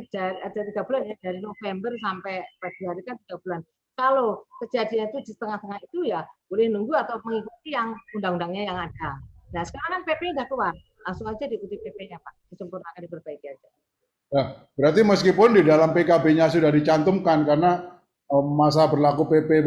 bulan ya, dari November sampai Februari kan 3 bulan. Kalau kejadian itu di tengah-tengah itu ya boleh nunggu atau mengikuti yang undang-undangnya yang ada. Nah sekarang kan PP udah keluar, langsung aja diikuti PP-nya Pak, disempurnakan diperbaiki aja. Nah, berarti meskipun di dalam PKB-nya sudah dicantumkan karena masa berlaku PP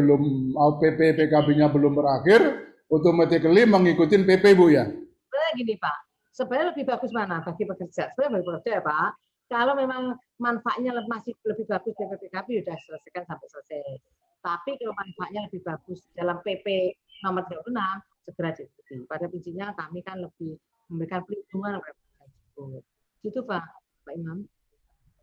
PKB-nya belum berakhir, automatically mengikuti PP Bu ya? Sebenarnya gini Pak, sebenarnya lebih bagus mana bagi pekerja? Sebenarnya bagi pekerja ya Pak, kalau memang manfaatnya masih lebih bagus dari PKB sudah selesaikan sampai selesai. Tapi kalau manfaatnya lebih bagus dalam PP nomor 36 segera diikuti. Pada prinsipnya kami kan lebih memberikan perlindungan kepada pekerja tersebut. Gitu Pak Imam.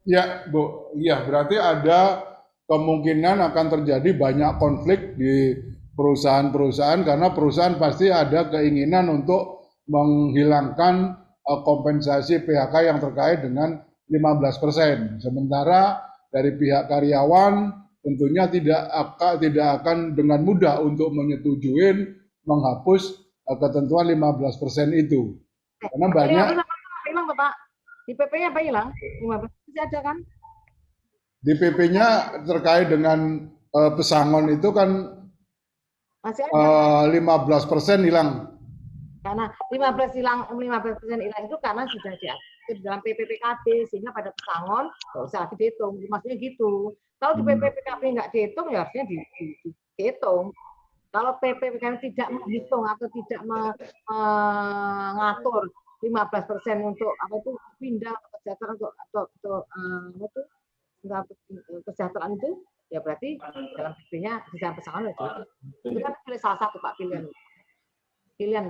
Ya Bu, ya berarti ada kemungkinan akan terjadi banyak konflik di perusahaan-perusahaan karena perusahaan pasti ada keinginan untuk menghilangkan kompensasi PHK yang terkait dengan 15%. Sementara dari pihak karyawan tentunya tidak akan dengan mudah untuk menyetujui menghapus ketentuan 15% itu. Karena banyak hilang Bapak. Di PP-nya apa hilang? 15% masih ada kan? Di PP-nya terkait dengan pesangon itu kan masih ada. 15% hilang. Karena 15% hilang itu karena sudah diatur dalam PP PKB sehingga pada pesangon nggak usah dihitung. Maksudnya gitu. Kalau di PP PKB nggak dihitung ya harusnya dihitung. Kalau PP PKB tidak menghitung atau tidak mengatur 15% untuk apa itu pindah kesejahteraan untuk kesejahteraan itu ya berarti dalam PP-nya bisa pesangon itu. Itu kan pilih salah satu Pak pilihan. Pilihan.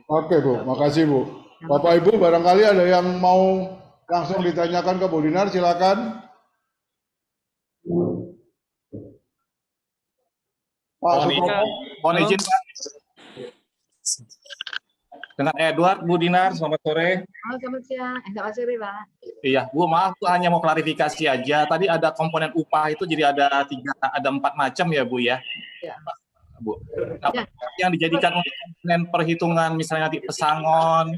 Oke Bu, makasih Bu. Bapak Ibu barangkali ada yang mau langsung ditanyakan ke Bu Dinar, silakan. Pak Sutopo. Mohon izin Pak. Dengan Edward, Bu Dinar, selamat sore. Oh, selamat siang. Selamat sore, Pak. Iya, Bu, maaf, Bu, hanya mau klarifikasi aja. Tadi ada komponen upah itu jadi ada 4 macam ya, Bu ya. Ya. Bu. Nah, yang dijadikan untuk komponen perhitungan misalnya nanti pesangon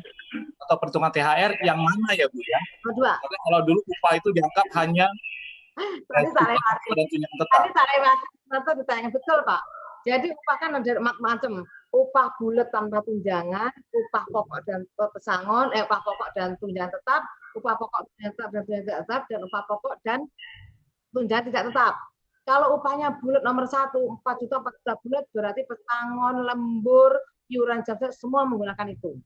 atau perhitungan THR yang mana ya, Bu ya? Kedua. Karena kalau dulu upah itu dianggap hanya Tadi tak lewat. Tadi tak lewat. Nanti ditanya betul, Pak. Jadi upah kan ada macam. Upah bulat tanpa tunjangan, upah pokok dan pesangon, upah pokok dan tunjangan tetap, upah pokok tetap dan tunjangan tidak tetap, dan upah pokok dan tunjangan tidak tetap. Kalau upahnya bulat nomor 1, 4 juta bulat, berarti pesangon, lembur, iuran jam semua menggunakan itu.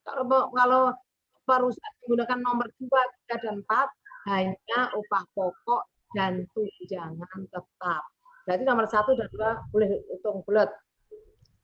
Kalau perusahaan menggunakan nomor 2, 3, dan 4, hanya upah pokok dan tunjangan tetap. Berarti nomor 1 dan 2 boleh hitung bulat.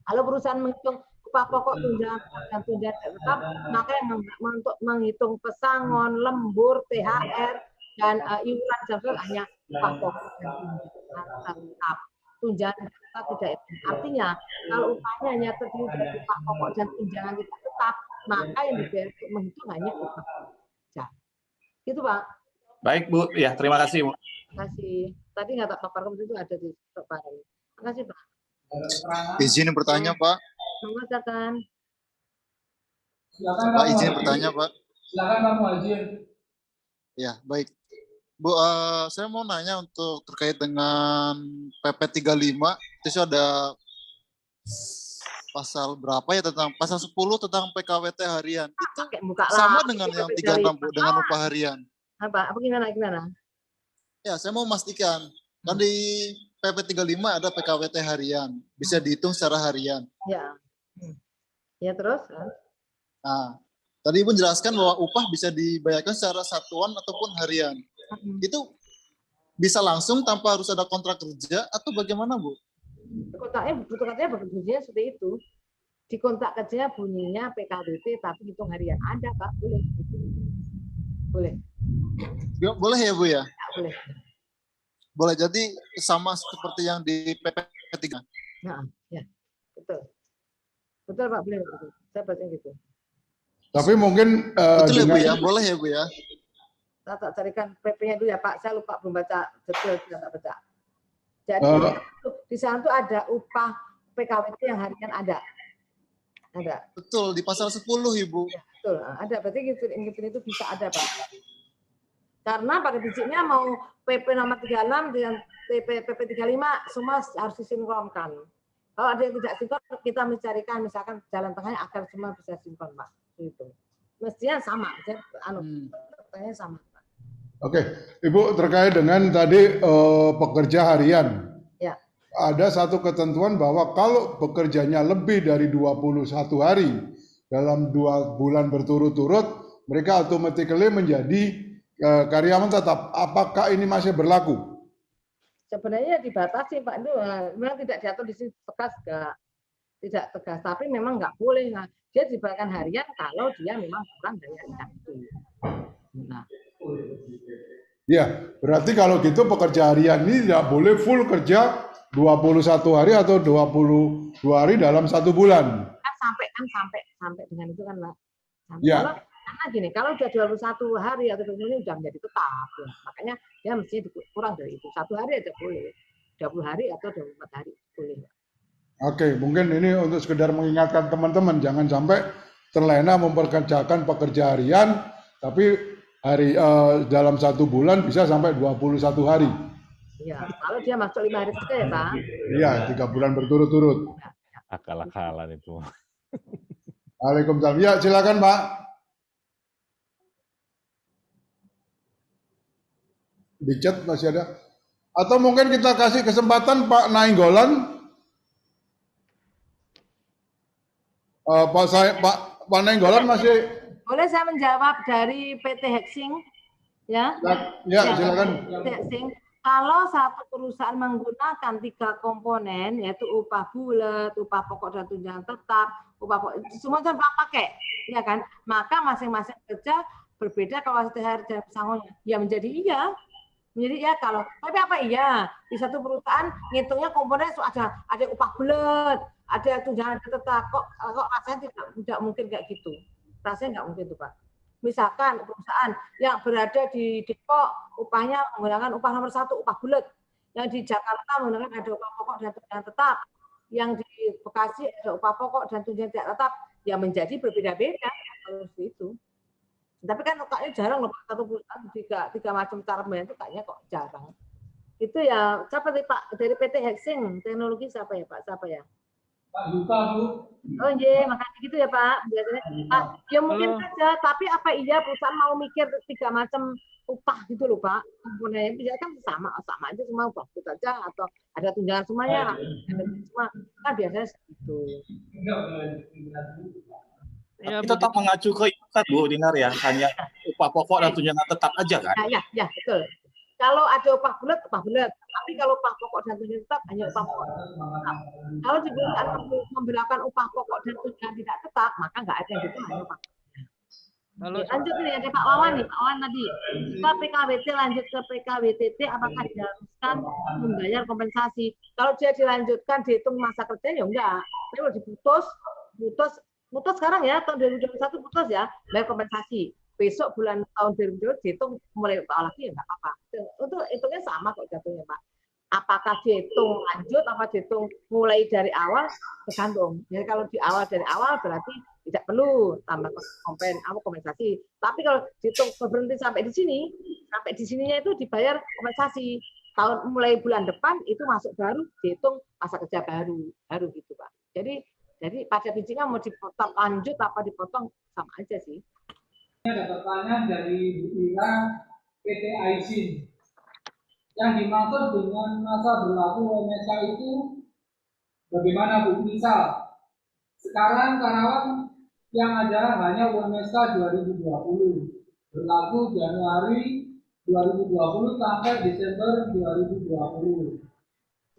Kalau perusahaan menghitung upah pokok tunjangan dan tunjangan tetap, maka yang untuk menghitung pesangon, lembur, THR, dan iuran jam hanya upah pokok dan tunjangan tetap. Tunjangan tetap tidak itu. Artinya, kalau upahnya hanya terdiri dari upah pokok dan tunjangan tidak tetap, maka yang dibayar untuk menghitung hanya upah saja. Gitu, Pak. baik, Bu. Ya, terima kasih, Bu. Terima kasih. Tadi nggak tak paparkan itu ada di paparan. Terima kasih, Pak. Izin bertanya, Pak. Silakan. Pak, izin bertanya, Pak. Silakan Pak Muhajir. Ya, baik. Bu, saya mau nanya untuk terkait dengan PP 35, itu ada pasal berapa ya tentang pasal 10 tentang PKWT harian. Itu sama dengan yang 36 Bu, dengan upah harian. Apa gimana? Ya, saya mau memastikan. Kan di PP 35 ada PKWT harian, bisa dihitung secara harian. Ya. Ya terus? Nah, tadi Ibu jelaskan bahwa upah bisa dibayarkan secara satuan ataupun harian. Itu bisa langsung tanpa harus ada kontrak kerja atau bagaimana, Bu? Kontraknya bunyinya seperti itu. Di kontrak kerjanya bunyinya PKWT tapi hitung harian. Ada, Pak, boleh. Boleh. Boleh ya, Bu ya? Ya, boleh. Boleh, jadi sama seperti yang di PP 3. Nah, ya, betul. Betul, Pak, boleh. Betul. Saya baca gitu. Tapi mungkin betul ya, Bu ya? Boleh ya, Bu ya? Saya tak carikan PP-nya dulu ya, Pak. Saya lupa belum baca detail, tidak baca. Jadi di sana tuh ada upah PKWT yang harian ada. Ada. Betul, di pasal 10, Ibu. Ya, betul, ada. Berarti gitu itu bisa ada, Pak. Karena pada prinsipnya mau PP nomor 36 dengan PP 35 semua harus disinkronkan. Kalau ada yang tidak sinkron, kita mencarikan misalkan jalan tengahnya agar semua bisa sinkron, Pak. Itu. Mestinya sama, pertanyaannya sama. Pak. Oke, Ibu terkait dengan tadi pekerja harian. Ya. Ada satu ketentuan bahwa kalau bekerjanya lebih dari 21 hari dalam 2 bulan berturut-turut, mereka automatically menjadi karyawan tetap. Apakah ini masih berlaku? Sebenarnya dibatasi, Pak. Itu memang tidak diatur di sini tegas, tidak tegas. Tapi memang nggak boleh. Nah, dia dibayarkan harian kalau dia memang kurang dari harian itu. Nah. Ya, berarti kalau gitu pekerja harian ini tidak boleh full kerja 21 hari atau 22 hari dalam 1 bulan. Sampai dengan itu kan, Pak. Ya. Karena gini, kalau sudah 21 hari atau ini sudah menjadi tetap, ya. Makanya dia mesti kurang dari itu. 1 hari aja boleh, 20 hari atau 24 hari boleh. Oke, mungkin ini untuk sekedar mengingatkan teman-teman, jangan sampai terlena memperkerjakan pekerja harian, tapi dalam 1 bulan bisa sampai 21 hari. Iya, kalau dia masuk 5 hari saja ya, Pak. Iya, 3 bulan berturut-turut. Akal-akalan itu. Waalaikumsalam. Ya, silakan, Pak. Di chat masih ada. Atau mungkin kita kasih kesempatan Pak Nainggolan. Pak Nainggolan masih. Boleh saya menjawab dari PT Hexing? Ya. Ya, silakan. PT Hexing. Kalau satu perusahaan menggunakan 3 komponen, yaitu upah bulat, upah pokok dan tunjangan tetap, upah pokok, semua tanpa pakai, ya kan? Maka masing-masing kerja berbeda kalau THR dan pesangonnya. Ya menjadi iya. Menjadi ya kalau, tapi apa iya? Di satu perusahaan ngitungnya komponen ada upah bulat, ada tunjangan tetap. Kok rasanya tidak mungkin kayak gitu. Rasanya nggak mungkin itu, Pak. Misalkan perusahaan yang berada di Depok upahnya menggunakan upah nomor 1 upah bulat, yang di Jakarta menggunakan ada upah pokok dan tunjangan tetap, yang di Bekasi ada upah pokok dan tunjangan tidak tetap, yang menjadi berbeda-beda harus itu. Tapi kan kayaknya jarang loh satu perusahaan tiga macam cara membayar itu kayaknya kok jarang. Itu ya siapa nih Pak dari PT Hexing Teknologi siapa ya Pak? Siapa ya? Pak Yuka, Bu. Oh iya, makanya gitu ya Pak. Biasanya Pak, ya mungkin saja, tapi apa iya perusahaan mau mikir 3 macam upah gitu loh Pak? Komponennya bisa kan sama aja semua upah itu saja atau ada tunjangan semuanya, semua kan biasanya segitu. Ya, tetap mengacu ke itu Bu Dinar ya, hanya upah pokok dan tunjangan tetap aja kan? Ya betul. Kalau ada upah bulat, tapi kalau upah pokok dan tunjangan tetap hanya upah pokok. Kalau di perusahaan memberlakukan upah pokok dan tunjangan tidak tetap, maka nggak ada yang gitu hanya upah. Lanjut nih ada Pak Wawan nih, Pak Wawan tadi. Kita PKWT lanjut ke PKWTT, apakah diharuskan membayar kompensasi? Kalau dia dilanjutkan dihitung masa kerja ya enggak. Tapi kalau putus sekarang ya tahun 2021 putus ya bayar kompensasi. Besok bulan tahun 2020 dihitung mulai awal lagi ya nggak apa-apa. Untuk hitungnya sama kok jatuhnya Pak. Apakah dihitung lanjut apa dihitung mulai dari awal tergantung. Jadi kalau di awal dari awal berarti tidak perlu tambah kompensasi. Tapi kalau dihitung berhenti sampai di sininya itu dibayar kompensasi. Tahun mulai bulan depan itu masuk baru dihitung masa kerja baru gitu Pak. Jadi pada prinsipnya mau dipotong lanjut apa dipotong sama aja sih. Ada pertanyaan dari Bu Ira PT Aisin. Yang dimaksud dengan masa berlaku UMSK itu bagaimana Bu? Misal sekarang karyawan yang ada hanya UMSK 2020 berlaku Januari 2020 sampai Desember 2020.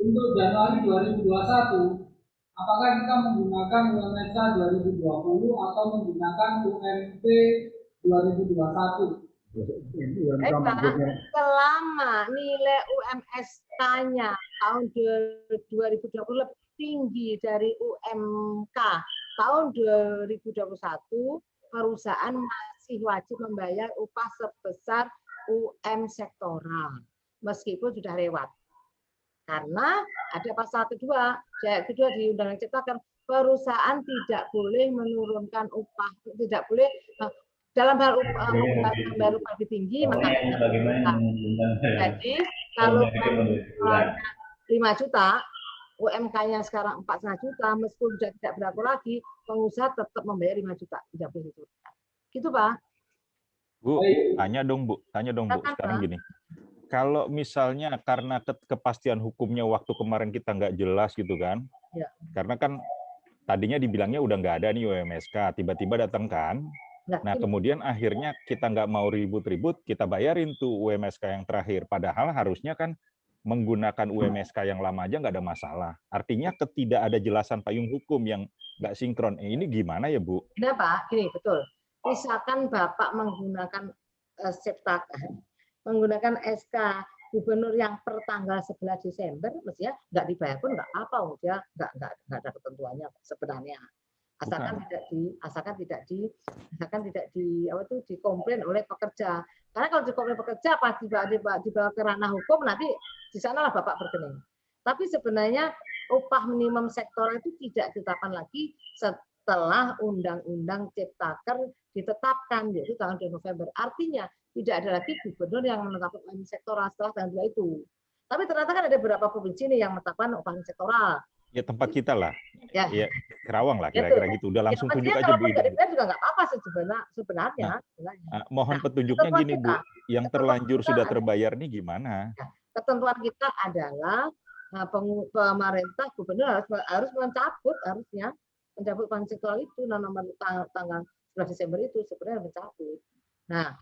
Untuk Januari 2021 apakah kita menggunakan UMSK 2020 atau menggunakan UMP 2021? Selama nilai UMSK-nya tahun 2020 lebih tinggi dari UMK tahun 2021, perusahaan masih wajib membayar upah sebesar UM sektoral meskipun sudah lewat. Karena ada pasal kedua di Undang-Undang Ciptaker, perusahaan tidak boleh menurunkan upah, tidak boleh dalam hal upah lebih tinggi, maka jadi kalau 5 juta, UMK-nya sekarang 4,5 juta, meskipun sudah tidak berlaku lagi, pengusaha tetap membayar 5 juta, tidak boleh itu. Gitu Pak. Bu, tanya dong Bu. Sekarang gini. Kalau misalnya karena kepastian hukumnya waktu kemarin kita nggak jelas gitu kan, ya. Karena kan tadinya dibilangnya udah nggak ada nih UMSK, tiba-tiba datang kan, nah kemudian akhirnya kita nggak mau ribut-ribut, kita bayarin tuh UMSK yang terakhir, padahal harusnya kan menggunakan UMSK yang lama aja nggak ada masalah. Artinya tidak ada jelasan payung hukum yang nggak sinkron. Ini gimana ya Bu? Nah Pak, gini betul. Misalkan Bapak menggunakan Ciptaker, menggunakan SK gubernur yang per tanggal 11 Desember, mestinya nggak dibayar pun nggak apa-apa, dia nggak ada ketentuannya sebenarnya. Asalkan tidak dikomplain oleh pekerja. Karena kalau dikomplain pekerja pas dibawa ke ranah hukum nanti di sanalah Bapak berkening. Tapi sebenarnya upah minimum sektoral itu tidak ditetapkan lagi setelah Undang-Undang Ciptaker ditetapkan, yaitu tanggal 2 November. Artinya tidak ada lagi gubernur yang menetapkan upah sektoral setelah tanggal 2 itu. Tapi ternyata kan ada beberapa provinsi nih yang menetapkan upah sektoral. Ya tempat kita lah, ya Kerawang lah kira-kira gitu. Udah langsung tunjuk aja Bu. Itu juga nggak apa sebenarnya. Mohon petunjuknya gini Bu, yang terlanjur sudah terbayar nih gimana? Ketentuan kita adalah pemerintah gubernur harus mencabut upah sektoral itu nomor tanggal 11 Desember itu sebenarnya mencabut. Nah,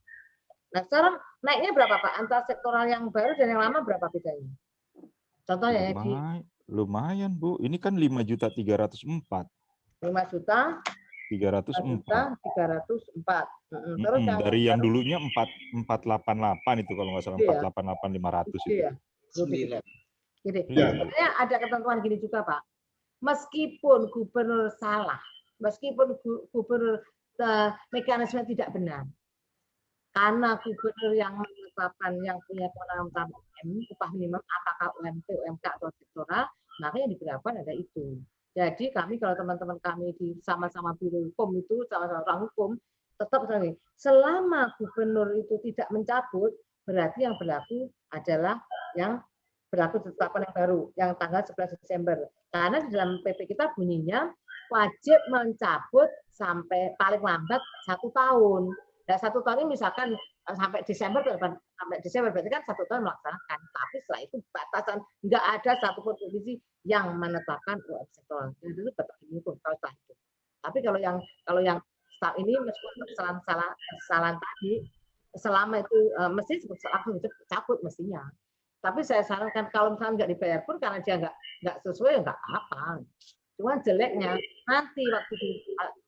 Nah, sekarang naiknya berapa Pak? Antara sektoral yang baru dan yang lama berapa bedanya? Contohnya ya, Lumayan Bu, ini kan 5.304. 5 juta 304. 304. Terus Dari yang dulunya 488 itu kalau nggak salah, 488 500 itu. Ya. Jadi sebenarnya ada ketentuan gini juga Pak. Meskipun gubernur salah, meskipun gubernur mekanisme tidak benar, karena gubernur yang menetapkan yang punya kewenangan utama upah minimum, apakah UMP, UMK atau sektoral, maka yang diberlakukan ada itu. Jadi kami kalau teman-teman kami di sama-sama biro hukum itu, sama-sama orang hukum, tetap selama gubernur itu tidak mencabut, berarti yang berlaku adalah yang berlaku ditetapkan yang baru, yang tanggal 11 Desember. Karena di dalam PP kita bunyinya wajib mencabut sampai paling lambat 1 tahun. Nah, 1 tahun ini misalkan sampai Desember berarti kan 1 tahun melaksanakan. Tapi setelah itu batasan, nggak ada satupun provinsi yang menetapkan UMP sektoral. Itu tetap dihukum kalau setelah itu. Tapi kalau yang staf ini meskipun kesalahan tadi, selama itu mesti langsung cabut mestinya. Tapi saya sarankan kalau misalnya nggak dibayar pun karena dia nggak sesuai nggak apa. Cuma jeleknya nanti waktu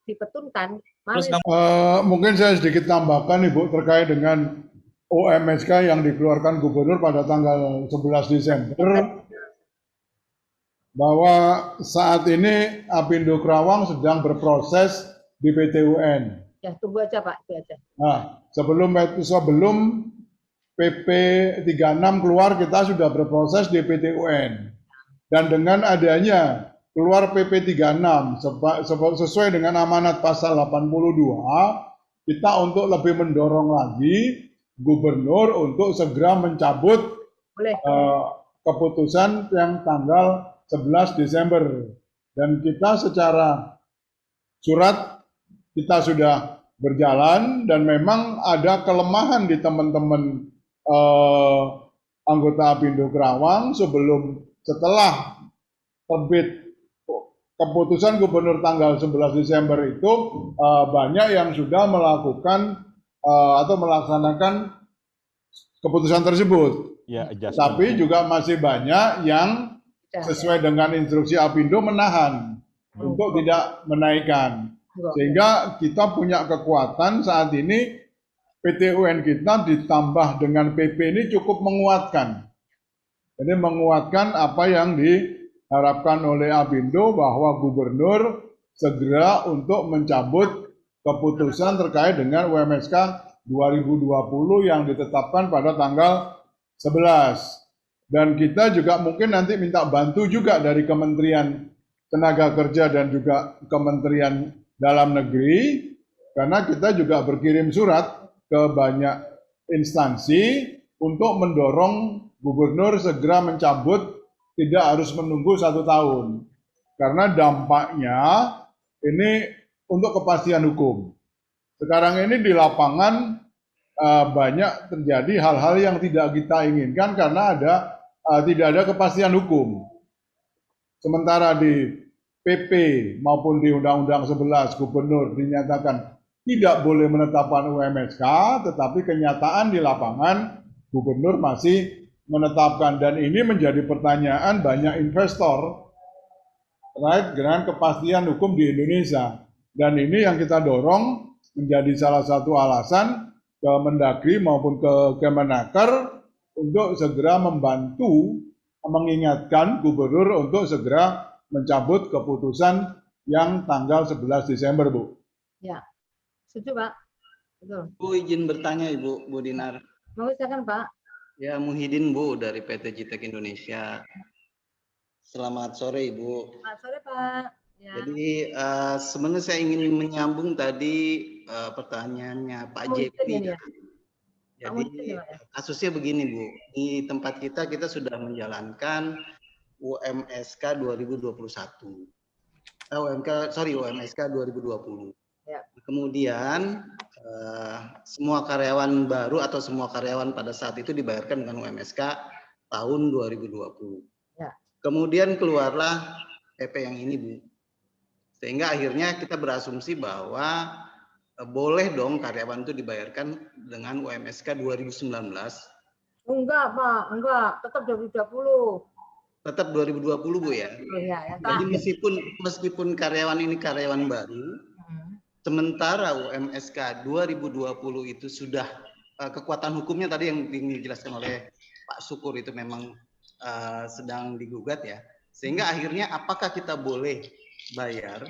dipetunkan. Mungkin saya sedikit tambahkan Ibu terkait dengan OMSK yang dikeluarkan Gubernur pada tanggal 11 Desember bahwa saat ini Apindo Kerawang sedang berproses di PT UN. Ya tunggu aja Pak, itu aja. Nah sebelum PP 36 keluar kita sudah berproses di PT UN. Dan dengan adanya keluar PP 36 sesuai dengan amanat pasal 82, kita untuk lebih mendorong lagi gubernur untuk segera mencabut keputusan yang tanggal 11 Desember. Dan kita secara surat kita sudah berjalan dan memang ada kelemahan di teman-teman anggota Apindo Kerawang setelah terbit keputusan gubernur tanggal 11 Desember itu banyak yang sudah melakukan atau melaksanakan keputusan tersebut. Ya, tapi juga masih banyak yang sesuai dengan instruksi Apindo menahan untuk tidak menaikkan. Sehingga kita punya kekuatan saat ini PT UN kita ditambah dengan PP ini cukup menguatkan. Jadi menguatkan apa yang diharapkan oleh Apindo bahwa gubernur segera untuk mencabut keputusan terkait dengan UMSK 2020 yang ditetapkan pada tanggal 11. Dan kita juga mungkin nanti minta bantu juga dari Kementerian Tenaga Kerja dan juga Kementerian Dalam Negeri, karena kita juga berkirim surat ke banyak instansi untuk mendorong gubernur segera mencabut, tidak harus menunggu 1 tahun. Karena dampaknya ini untuk kepastian hukum. Sekarang ini di lapangan banyak terjadi hal-hal yang tidak kita inginkan karena tidak ada kepastian hukum. Sementara di PP maupun di Undang-Undang 11 gubernur dinyatakan tidak boleh menetapkan UMSK, tetapi kenyataan di lapangan gubernur masih menetapkan, dan ini menjadi pertanyaan banyak investor terkait dengan kepastian hukum di Indonesia. Dan ini yang kita dorong menjadi salah satu alasan ke Mendagri maupun ke Kemenaker untuk segera membantu mengingatkan gubernur untuk segera mencabut keputusan yang tanggal 11 Desember, Bu. Ya. Setuju, Pak. Betul. Bu, izin bertanya Ibu, Bu Dinar. Mau silakan, Pak. Ya, Muhyiddin Bu dari PT Jitek Indonesia. Selamat sore Ibu. Selamat sore, Pak. Ya. Jadi sebenarnya saya ingin menyambung tadi pertanyaannya Pak JP. Ya. Jadi kasusnya begini Bu, di tempat kita sudah menjalankan UMSK 2021. UMSK 2020. Ya. Kemudian semua karyawan baru atau semua karyawan pada saat itu dibayarkan dengan UMSK tahun 2020. Ya. Kemudian keluarlah PP yang ini Bu. Sehingga akhirnya kita berasumsi bahwa boleh dong karyawan itu dibayarkan dengan UMSK 2019. Enggak, Pak. Enggak. Tetap 2020. Tetap 2020, Bu ya. Oh, ya, yang Jadi terakhir. meskipun karyawan ini karyawan baru, sementara UMSK 2020 itu sudah kekuatan hukumnya tadi yang dijelaskan oleh Pak Syukur itu memang sedang digugat ya. Sehingga akhirnya apakah kita boleh bayar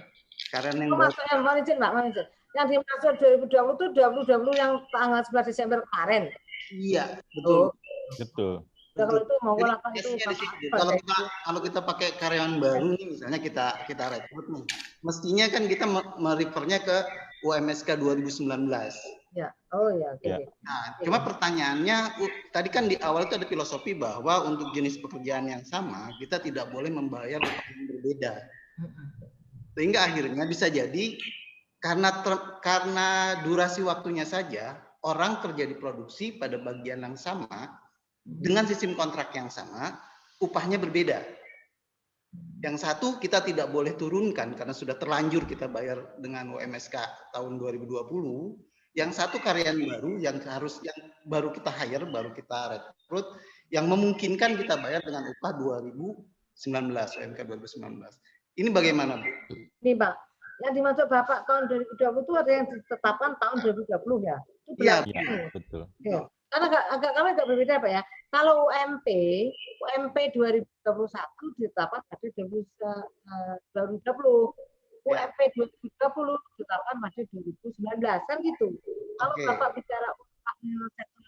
karena yang maksudnya mohon izin, Pak, mohon izin. Yang dimaksud 2020 itu 2020 yang tanggal 11 Desember kemarin. Iya, betul. Betul. Kalau itu mau lakukan itu kalau kita pakai karyawan baru nih, misalnya kita rekrut nih, mestinya kan kita merefernya ke UMSK 2019. Ya, oh ya. Okay. Nah, cuma pertanyaannya tadi kan di awal itu ada filosofi bahwa untuk jenis pekerjaan yang sama kita tidak boleh membayar upah yang berbeda. Sehingga akhirnya bisa jadi karena durasi waktunya saja orang kerja di produksi pada bagian yang sama dengan sistem kontrak yang sama, upahnya berbeda. Yang satu kita tidak boleh turunkan karena sudah terlanjur kita bayar dengan UMSK tahun 2020. Yang satu karyawan baru yang baru kita hire, baru kita rekrut, yang memungkinkan kita bayar dengan upah 2019, UMK 2019. Ini bagaimana, Bu? Ini, Pak. Yang dimaksud Bapak tahun 2020 itu ada yang ditetapkan tahun 2020 ya? Iya, betul. Ya. Karena agak berbeda, Pak ya. Kalau UMP 2021 ditetapkan pada 2020. UMP 2020 ditetapkan pada 2019, kan gitu. Kalau Bapak bicara upah sektor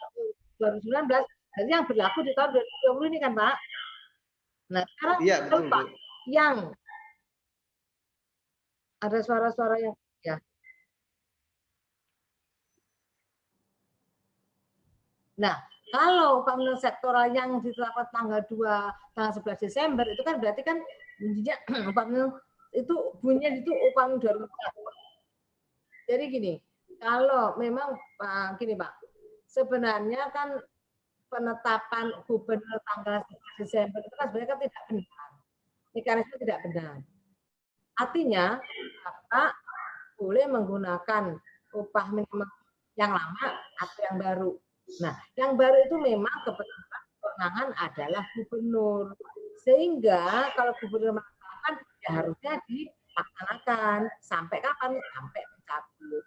2019, jadi yang berlaku di tahun 2020 ini kan, Pak. Nah, sekarang betul, Pak, yang ada suara-suara yang ya. Nah, kalau upah minimum sektoral yang ditetapkan tanggal 11 Desember itu kan berarti kan bunyinya upah minimum itu bunyinya itu upah minimum 2020. Jadi gini, kalau memang gini Pak, sebenarnya kan penetapan gubernur tanggal 11 Desember itu kan sebenarnya kan tidak benar. Mekanisme tidak benar. Artinya Bapak boleh menggunakan upah minimum yang lama atau yang baru. Nah, yang baru itu memang kewenangan adalah gubernur. Sehingga kalau gubernur melaksanakan ya harusnya dilaksanakan sampai kapan? Sampai mencabut.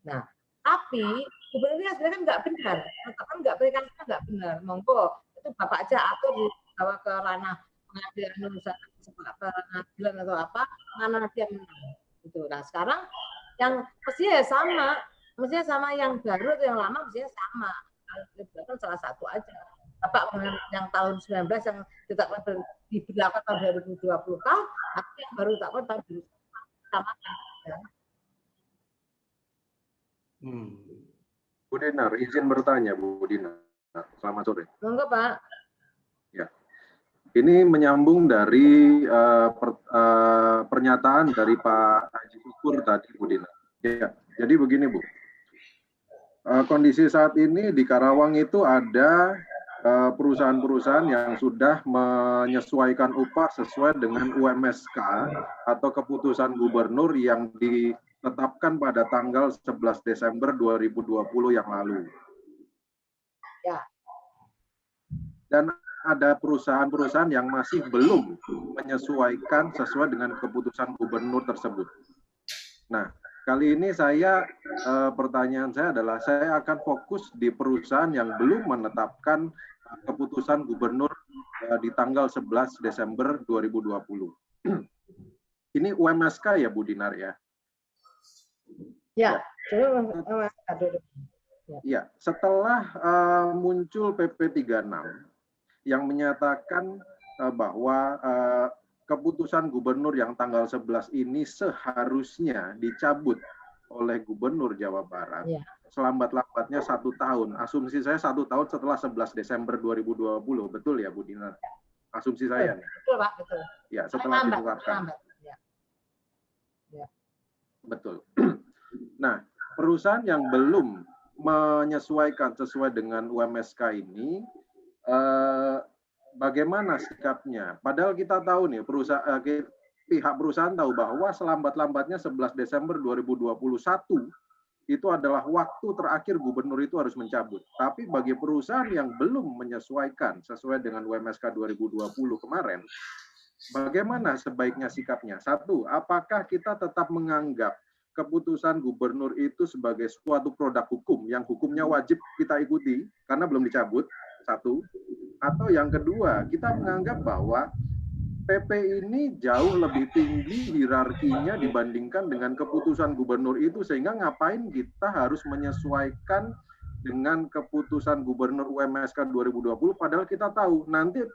Nah, tapi gubernurnya sebenarnya kan nggak benar, kan nggak mekanisme nggak benar. Monggo itu Bapak aja atur dibawa ke ranah pengadilan pengadilan atau apa, mana nanti yang menang. Gitu. Nah, sekarang yang mestinya sama yang baru atau yang lama mestinya sama. Kan salah satu aja. Bapak yang tahun 19 yang ditetapkan diberlakukan tahun 2020 kan, atau yang baru ditetapkan tahun 2020 sama kan. Bu Dinar, izin bertanya Bu Dinar. Selamat sore. Monggo Pak. Ya. Ini menyambung dari pernyataan dari Pak Haji Syukur tadi Bu Dinar. Ya, jadi begini Bu. Kondisi saat ini di Karawang itu ada perusahaan-perusahaan yang sudah menyesuaikan upah sesuai dengan UMSK atau keputusan gubernur yang ditetapkan pada tanggal 11 Desember 2020 yang lalu. Ya. Dan ada perusahaan-perusahaan yang masih belum menyesuaikan sesuai dengan keputusan gubernur tersebut. Nah, kali ini pertanyaan saya adalah saya akan fokus di perusahaan yang belum menetapkan keputusan gubernur di tanggal 11 Desember 2020. Ini UMSK ya Bu Dinar ya? Ya, ya. Setelah muncul PP 36 yang menyatakan bahwa keputusan gubernur yang tanggal 11 ini seharusnya dicabut oleh Gubernur Jawa Barat. Ya. Selambat-lambatnya 1 tahun. Asumsi saya 1 tahun setelah 11 Desember 2020. Betul ya Bu Dinar? Asumsi saya. Betul Pak, betul. Ya, setelah ditetapkan. Ya. Ya. Betul. Nah, perusahaan yang belum menyesuaikan sesuai dengan UMSK ini, bagaimana sikapnya? Padahal kita tahu nih, pihak perusahaan tahu bahwa selambat-lambatnya 11 Desember 2021 itu adalah waktu terakhir gubernur itu harus mencabut. Tapi bagi perusahaan yang belum menyesuaikan sesuai dengan UMSK 2020 kemarin, bagaimana sebaiknya sikapnya? Satu, apakah kita tetap menganggap keputusan gubernur itu sebagai suatu produk hukum yang hukumnya wajib kita ikuti karena belum dicabut? Satu. Atau yang kedua, kita menganggap bahwa PP ini jauh lebih tinggi hierarkinya dibandingkan dengan keputusan gubernur itu, sehingga ngapain kita harus menyesuaikan dengan keputusan gubernur UMSK 2020 padahal kita tahu nanti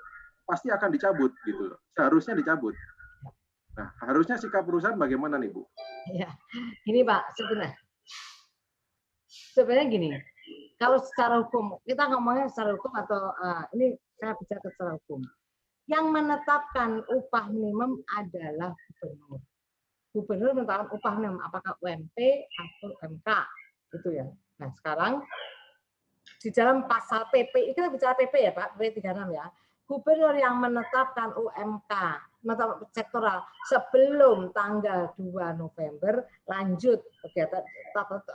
pasti akan dicabut gitu loh. Seharusnya dicabut. Nah, harusnya sikap perusahaan bagaimana nih, Bu? Ya, gini Pak, sebenarnya gini, kalau secara hukum, kita ngomongnya secara hukum atau ini saya bicara secara hukum. Yang menetapkan upah minimum adalah gubernur. Gubernur menetapkan upah minimum apakah UMP atau UMK, gitu ya. Nah sekarang di dalam pasal PP, kita bicara PP ya Pak, PP 36 ya. Gubernur yang menetapkan UMK, menetapkan sektoral sebelum tanggal 2 November lanjut kegiatan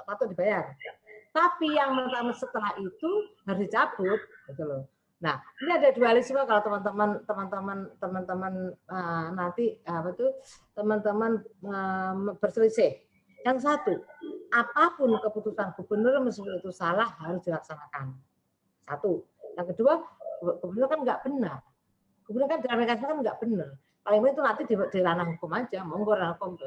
patut dibayar. Tapi yang menetapkan setelah itu harus dicabut, gitu loh. Nah, ini ada dualisme kalau teman-teman nanti teman-teman berselisih. Yang satu, apapun keputusan gubernur meskipun itu salah harus dilaksanakan. Satu. Yang kedua, gubernur kan nggak benar. Gubernur kan dalam mekanisme kan nggak benar. Paling itu nanti di ranah hukum aja. Monggo ranah hukum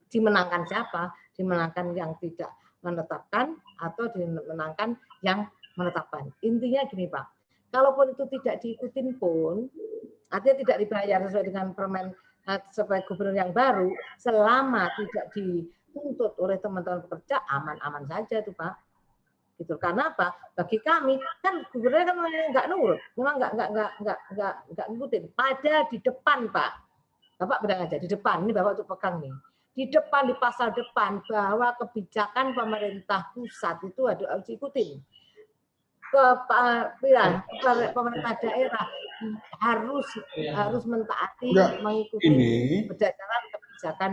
dimenangkan siapa? Dimenangkan yang tidak menetapkan atau dimenangkan yang menetapkan. Intinya gini Pak. Kalaupun itu tidak diikutin pun, artinya tidak dibayar sesuai dengan permen sebagai gubernur yang baru, selama tidak dituntut oleh teman-teman pekerja, aman-aman saja tuh Pak. Gitu. Karena apa? Bagi kami kan gubernurnya kan nggak nurut, memang nggak ngikutin. Pada di depan Pak, Bapak bilang aja di depan, ini Bapak tuh pegang nih. Di depan di pasal depan bahwa kebijakan pemerintah pusat itu harus diikutin. Pemerintah daerah harus mentaati mengikuti berdasarkan kebijakan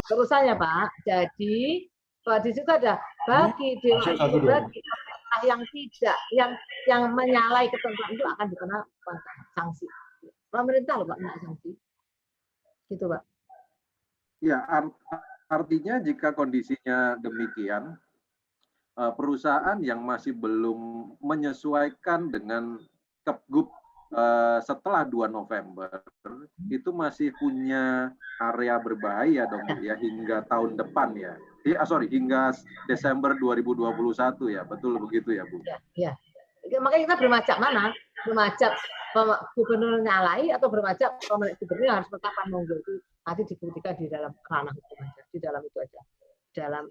terusannya Pak. Jadi di situ ada bagi pemerintah yang tidak yang menyalahi ketentuan itu akan dikena sanksi. Pemerintah loh Pak kena sanksi. Gitu Pak. Ya, artinya jika kondisinya demikian, perusahaan yang masih belum menyesuaikan dengan Kepgub setelah 2 November itu masih punya area berbahaya dong ya hingga tahun depan ya. Hingga Desember 2021 ya. Betul begitu ya, Bu? Ya. Makanya kita bermacam mana? Bermacam gubernur nyalai atau bermacam gubernur harus penetapan monggo itu nanti dibuktikan di dalam ranah hukum aja, di dalam itu aja. Dalam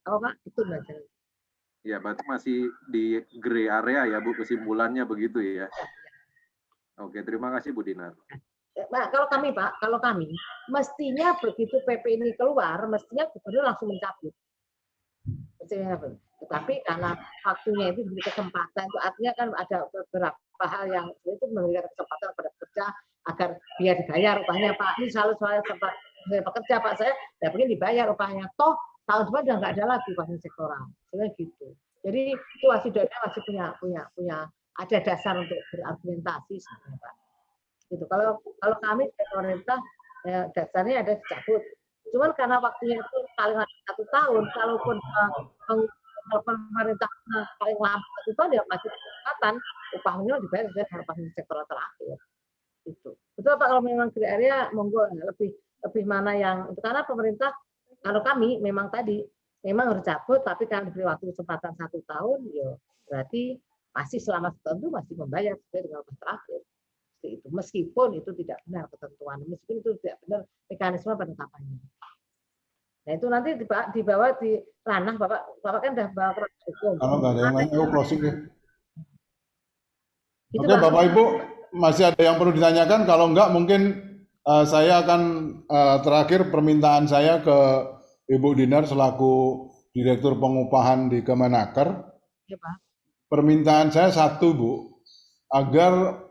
apa Pak? Itu aja. Ya, berarti masih di gray area ya, Bu, kesimpulannya begitu ya. Oke, terima kasih Bu Dinar. Nah, kalau kami Pak, mestinya begitu PP ini keluar, mestinya gubernur langsung mencabut. Tetapi karena waktunya itu diberi kesempatan, itu artinya kan ada beberapa hal yang itu memberikan kesempatan kepada pekerja agar biar dibayar upahnya Pak. Ini selalu sempat pekerja Pak, saya pengen dibayar upahnya. Toh tahun depan udah nggak ada lagi upah sektoral. Sebenarnya gitu. Jadi itu masih punya ada dasar untuk berargumentasi sebenarnya Pak. Gitu. Kalau kami sebagai pemerintah ya, dasarnya ada dicabut. Cuman karena waktunya itu paling lambat 1 tahun, kalaupun pemerintah paling lambat 1 tahun ya masih kesempatan upah minimum dibayar dengan upah minimum sektoral terakhir. Itu. Betul Pak, kalau memang gray area monggo lebih mana yang karena pemerintah kalau kami memang tadi memang harus cabut, tapi kalau diberi waktu kesempatan 1 tahun, ya berarti masih selama 1 tahun itu masih membayar sesuai dengan upah terakhir. Itu meskipun itu tidak benar ketentuan, meskipun itu tidak benar mekanisme penetapannya. Nah itu nanti dibawa di ranah Bapak kan sudah bawa ke hukum. Kalau nggak ada yang lain, yuk closing deh. Oke Bapak Ibu, masih ada yang perlu ditanyakan? Kalau enggak mungkin saya akan terakhir permintaan saya ke Ibu Dinar selaku Direktur Pengupahan di Kemenaker. Ya, Pak. Permintaan saya satu Bu, agar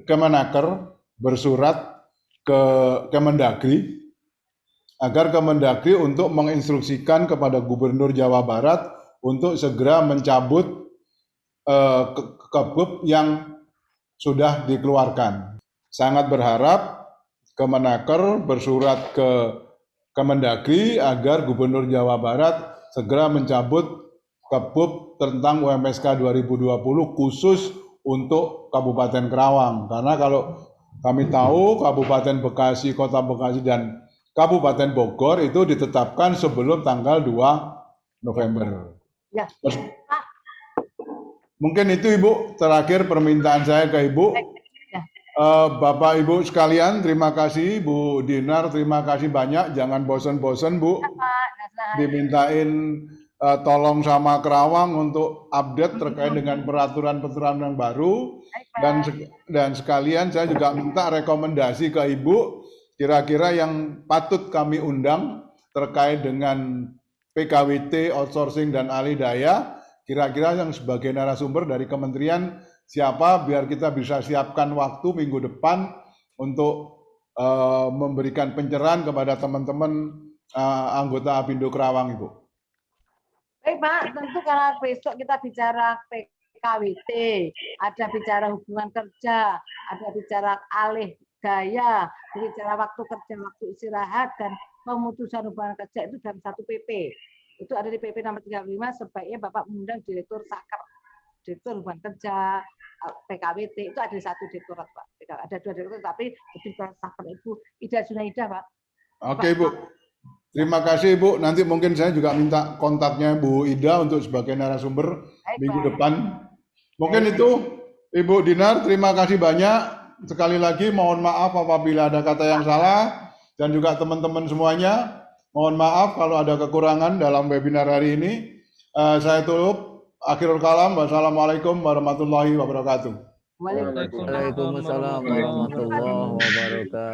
Kemenaker bersurat ke Kemendagri agar Kemendagri untuk menginstruksikan kepada Gubernur Jawa Barat untuk segera mencabut Kebub yang sudah dikeluarkan. Sangat berharap Kemenaker bersurat ke Kemendagri agar Gubernur Jawa Barat segera mencabut Kebub tentang UMSK 2020 khusus untuk Kabupaten Kerawang. Karena kalau kami tahu Kabupaten Bekasi, Kota Bekasi, dan Kabupaten Bogor itu ditetapkan sebelum tanggal 2 November. Ya. Mungkin itu Ibu, terakhir permintaan saya ke Ibu. Bapak Ibu sekalian, terima kasih. Bu Dinar, terima kasih banyak. Jangan bosan-bosan Bu, dimintain tolong sama Kerawang untuk update terkait dengan peraturan-peraturan yang baru. Dan sekalian saya juga minta rekomendasi ke Ibu, kira-kira yang patut kami undang terkait dengan PKWT, outsourcing, dan alih daya, kira-kira yang sebagai narasumber dari kementerian siapa, biar kita bisa siapkan waktu minggu depan untuk memberikan pencerahan kepada teman-teman anggota Apindo Kerawang, Ibu. Baik Pak, tentu karena besok kita bicara PKWT, ada bicara hubungan kerja, ada bicara alih daya, bicara waktu kerja, waktu istirahat, dan pemutusan hubungan kerja itu dalam satu PP. Itu ada di PP nomor 35, sebaiknya Bapak mengundang Direktur Saker, Direktur Hubungan Kerja, PKWT, itu ada satu direktorat Pak. Ada dua direktorat, tapi lebih ke Saker Ibu Ida Junaidah Pak. Oke Ibu, terima kasih Ibu. Nanti mungkin saya juga minta kontaknya Bu Ida untuk sebagai narasumber minggu depan. Mungkin itu Ibu Dinar, terima kasih banyak. Sekali lagi mohon maaf apabila ada kata yang salah, dan juga teman-teman semuanya. Mohon maaf kalau ada kekurangan dalam webinar hari ini. Saya tutup. Akhirul kalam. Wassalamualaikum warahmatullahi wabarakatuh. Waalaikumsalam warahmatullahi wabarakatuh.